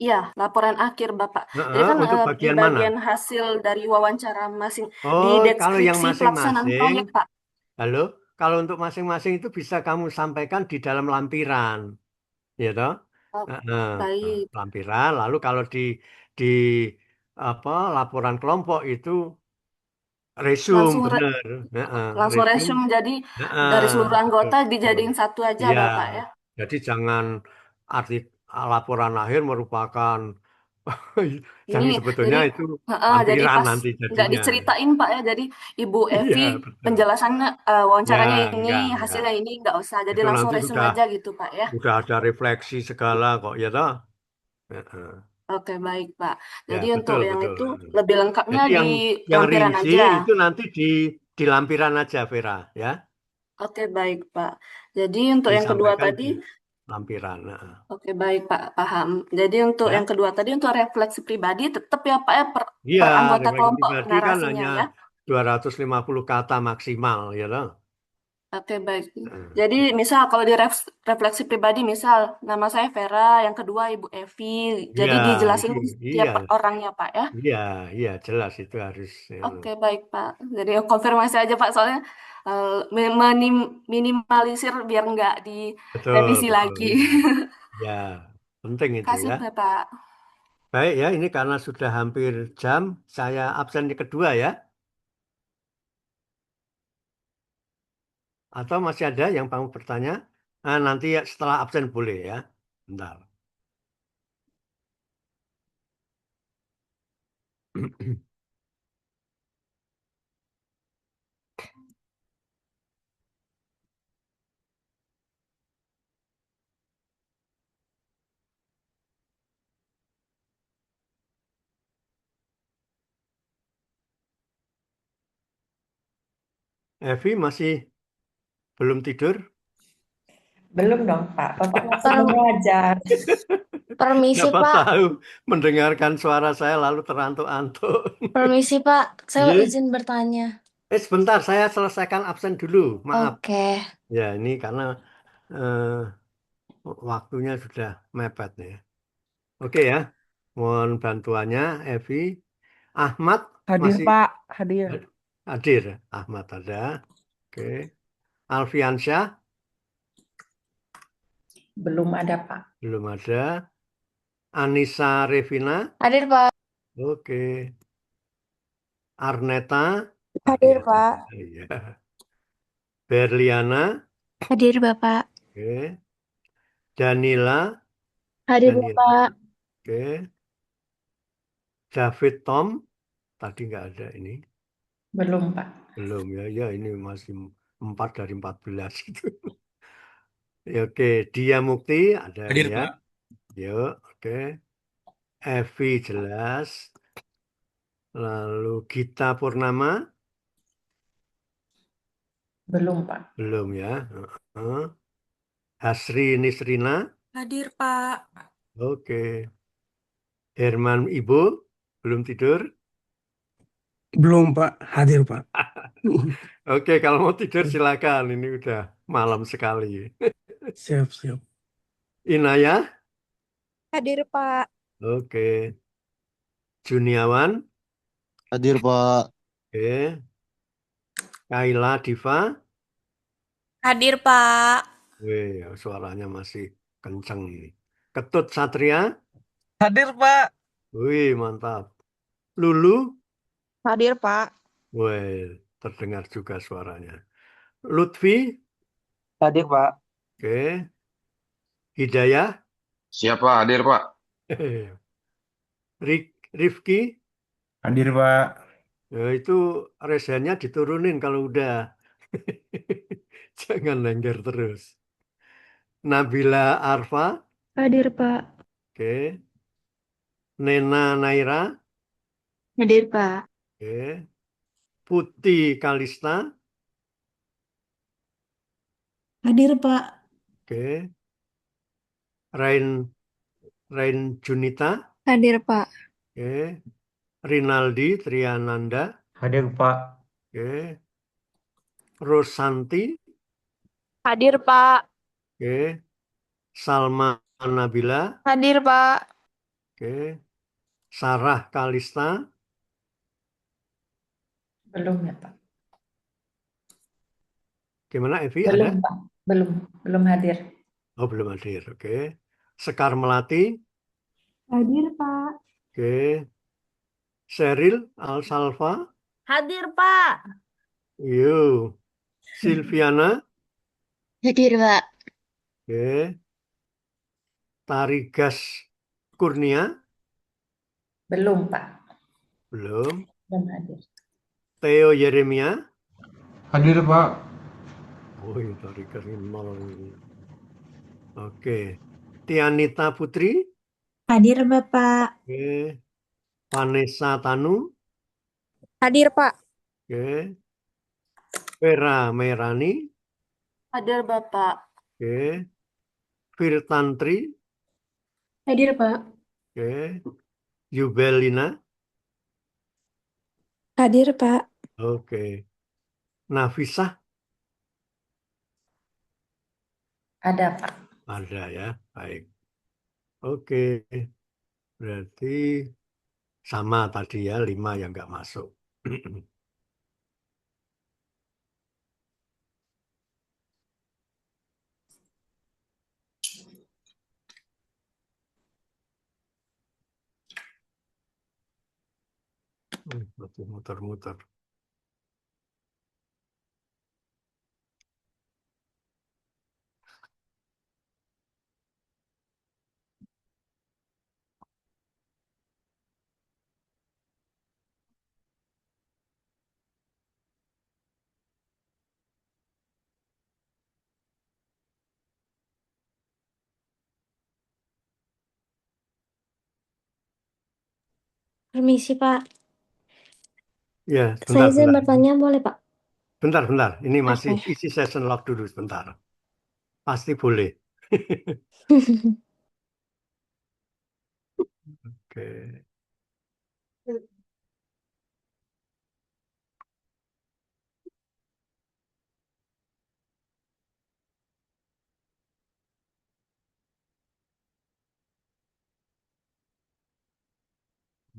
Iya, laporan akhir Bapak. Jadi heeh, kan untuk di bagian mana? bagian hasil dari wawancara masing di Oh, kalau yang deskripsi pelaksanaan masing-masing, proyek, Pak. halo, kalau untuk masing-masing itu bisa kamu sampaikan di dalam lampiran, ya toh? Oh, Heeh, baik. lampiran. Lalu kalau di apa laporan kelompok itu resume, Langsung bener, heeh, langsung resume, resume jadi heeh, dari seluruh betul, anggota betul. dijadiin satu aja, Iya, Bapak ya. jadi jangan arti laporan akhir merupakan yang Ini sebetulnya jadi itu jadi lampiran pas nanti nggak jadinya. diceritain Pak ya. Jadi Ibu Iya, Evi betul. penjelasannya Ya, wawancaranya ini, enggak. hasilnya ini nggak usah. Jadi Itu langsung nanti resume aja gitu, Pak ya. sudah ada refleksi segala kok, ya toh? Heeh. Oke, baik, Pak. Ya, Jadi untuk betul, yang betul. itu lebih lengkapnya Jadi di yang lampiran rinci aja. itu nanti di lampiran aja, Vera, ya. Oke, baik, Pak. Jadi untuk yang kedua Disampaikan tadi, di lampiran. Heeh. oke, baik, Pak, paham. Jadi untuk Ya. yang kedua tadi, untuk refleksi pribadi, tetap ya, Pak, ya, Iya, per anggota refleksi kelompok pribadi kan narasinya, hanya ya. 250 kata maksimal, ya toh? Oke, baik. Heeh. Jadi misal kalau di refleksi pribadi, misal nama saya Vera, yang kedua Ibu Evi. Jadi Iya, dijelasin iya, tiap orangnya, Pak, ya. iya, iya, jelas itu harus. Oke, baik, Pak. Jadi konfirmasi aja, Pak, soalnya minimalisir biar nggak Betul, direvisi betul. lagi. Ya, penting itu Kasih, ya. Pak. Baik ya, ini karena sudah hampir jam, saya absen yang kedua ya. Atau masih ada yang mau bertanya? Nah, nanti ya setelah absen boleh ya. Bentar. Evi masih belum tidur? Belum dong, Pak. Bapak masih mengajar. Permisi, Siapa Pak. tahu mendengarkan suara saya lalu terantuk-antuk. Permisi, Pak. Saya Iya. izin bertanya. Sebentar, saya selesaikan absen dulu. Maaf. Oke. Ya, ini karena waktunya sudah mepet nih. Oke ya, mohon bantuannya, Evi. Ahmad Hadir, masih Pak. Hadir. hadir. Ahmad ada. Oke. Alfiansyah Belum ada, Pak. belum ada. Anissa Revina. Hadir, Pak. Oke. Arneta. Hadir, Pak. Iya. Berliana. Hadir, Bapak. Oke. Danila. Hadir, Danila. Bapak. Oke. David Tom. Tadi nggak ada ini. Belum, Pak. Belum ya. Ya ini masih 4 dari 14 gitu. Ya, oke. Dia Mukti ada Hadir, ya. Pak. Yuk, oke. Evi jelas. Lalu Gita Purnama. Belum, Pak. Belum ya. Hasri Nisrina. Hadir, Pak. Oke. Herman Ibu, belum tidur? Belum, Pak. Hadir, Pak. Oke, kalau mau tidur silakan. Ini udah malam sekali. Siap, siap. Inaya? Hadir, Pak. Oke. Juniawan? Hadir, Pak. Oke. Kaila Diva? Hadir, Pak. Wih, suaranya masih kenceng ini. Ketut Satria? Hadir, Pak. Wih, mantap. Lulu? Hadir, Pak. Wih, terdengar juga suaranya. Lutfi? Hadir, Pak. Oke. Hidayah? Siapa hadir, Pak? Rifki? Hadir, Pak. Ya, itu resennya diturunin kalau udah. Jangan lengger terus. Nabila Arfa? Hadir, Pak. Oke. Nena Naira? Hadir, Pak. Oke. Putih Kalista? Hadir, Pak. Oke. Rain Junita? Hadir, Pak. Oke. Rinaldi Triananda? Hadir, Pak. Oke. Rosanti? Hadir, Pak. Oke. Salma Nabila? Hadir, Pak. Oke. Sarah Kalista? Belum ya, Pak. Gimana Evi, Belum, ada? Pak. Belum hadir. Oh, belum hadir. Oke. Sekar Melati? Hadir, Pak. Oke. Sheryl Al-Salva? Hadir, Pak. Yo. Silviana? Hadir, Pak. Oke. Tarigas Kurnia? Belum, Pak. Belum. Belum hadir. Theo Yeremia? Hadir, Pak. Oh, ini Tarigas ini nol ini. Oke. Tianita Putri? Hadir, Bapak. Oke. Vanessa Tanu? Hadir, Pak. Oke. Vera Merani? Hadir, Bapak. Oke. Firtantri? Hadir, Pak. Oke. Yubelina? Hadir, Pak. Oke. Nafisah? Ada, Pak. Ada ya. Baik. Oke. Berarti sama tadi ya, 5 yang nggak masuk. Masih muter-muter. Permisi, Pak. Ya, Saya izin bentar. bertanya, boleh, Pak? Bentar. Ini masih Oke. isi session log dulu sebentar. Pasti boleh. Oke.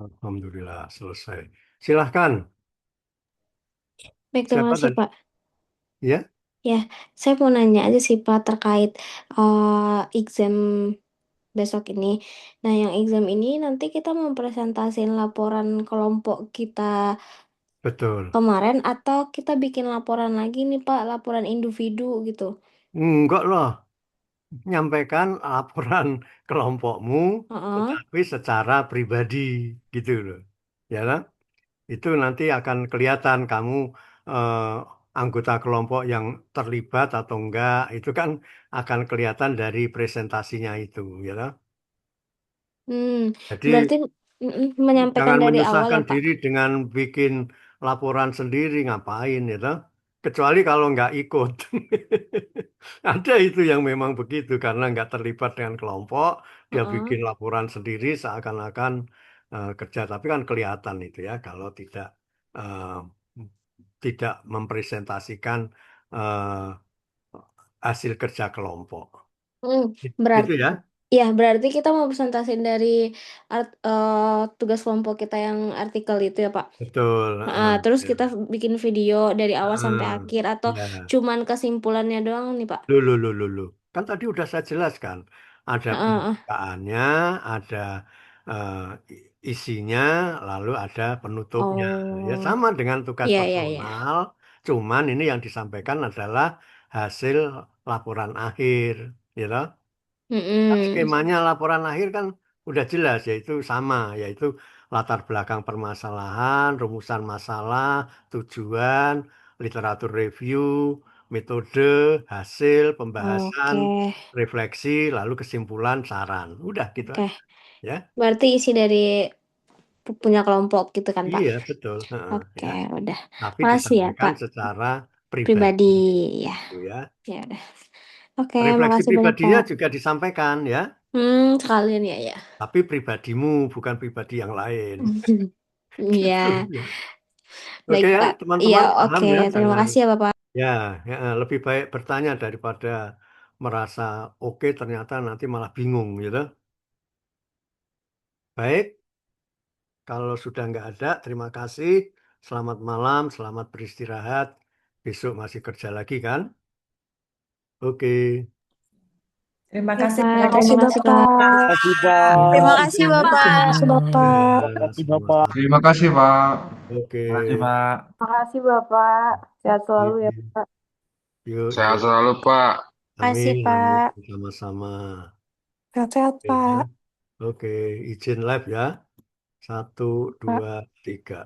Alhamdulillah selesai. Silahkan. Baik, terima Siapa kasih, tadi? Pak. Ya, Ya, saya mau nanya aja sih, Pak, terkait exam besok ini. Nah, yang exam ini nanti kita mempresentasikan laporan kelompok kita betul. kemarin atau kita bikin laporan lagi nih, Pak, laporan individu gitu. Enggak loh. Nyampaikan laporan kelompokmu, Heeh. tetapi secara pribadi gitu loh. Ya kan? Itu nanti akan kelihatan kamu anggota kelompok yang terlibat atau enggak. Itu kan akan kelihatan dari presentasinya itu, ya kan? Jadi Berarti menyampaikan jangan dari awal ya, menyusahkan Pak. diri dengan bikin laporan sendiri, ngapain ya toh? Kecuali kalau nggak ikut. Ada itu yang memang begitu karena nggak terlibat dengan kelompok, dia Heeh. bikin laporan sendiri seakan-akan kerja, tapi kan kelihatan itu ya kalau eh, tidak mempresentasikan eh, hasil kerja kelompok. Berarti Itu ya. ya berarti kita mau presentasiin dari tugas kelompok kita yang artikel itu ya Pak. Betul. Terus Ya. kita bikin video dari awal sampai Ah, akhir atau ya. cuman kesimpulannya doang nih Pak? Loh. Kan tadi udah saya jelaskan. Ada pembukaannya, ada eh, isinya, lalu ada penutupnya. Ya Oh, sama dengan tugas iya. personal, cuman ini yang disampaikan adalah hasil laporan akhir, gitu. Kan Mm-mm. skemanya laporan akhir kan udah jelas, yaitu sama, yaitu latar belakang permasalahan, rumusan masalah, tujuan, literatur review, metode, hasil, pembahasan, Oke, refleksi, lalu kesimpulan, saran. Udah gitu oke. aja. Ya, Berarti isi dari punya kelompok gitu kan Pak? iya betul. Heeh, Oke, ya. udah. Tapi Makasih ya disampaikan Pak. secara Pribadi, pribadi, ya. gitu ya. Ya udah. Oke, Refleksi makasih banyak pribadinya Pak. juga disampaikan ya, Sekalian ya. tapi pribadimu bukan pribadi yang lain. Iya, Gitu ya. baik Oke ya, Pak. Iya, teman-teman paham oke. ya, Terima jangan kasih ya Bapak. ya, lebih baik bertanya daripada merasa oke ternyata nanti malah bingung gitu. Baik, kalau sudah nggak ada, terima kasih. Selamat malam, selamat beristirahat. Besok masih kerja lagi kan? Oke. Terima Ya, kasih Pak. Pak. Terima kasih Pak. Kasih, Pak. Terima kasih Bapak. Terima kasih Bapak. Ya, Kasih, Bapak. sama-sama. Terima kasih, Pak. Oke. Terima kasih, Pak. Makasih Bapak. Sehat selalu ya Pak. Yuk, Sehat yuk. selalu, Pak. Kasih Amin, Pak. amin. Sama-sama. Sehat-sehat Oke, Pak. ya. Oke, izin live ya. 1, Pak. 2, 3.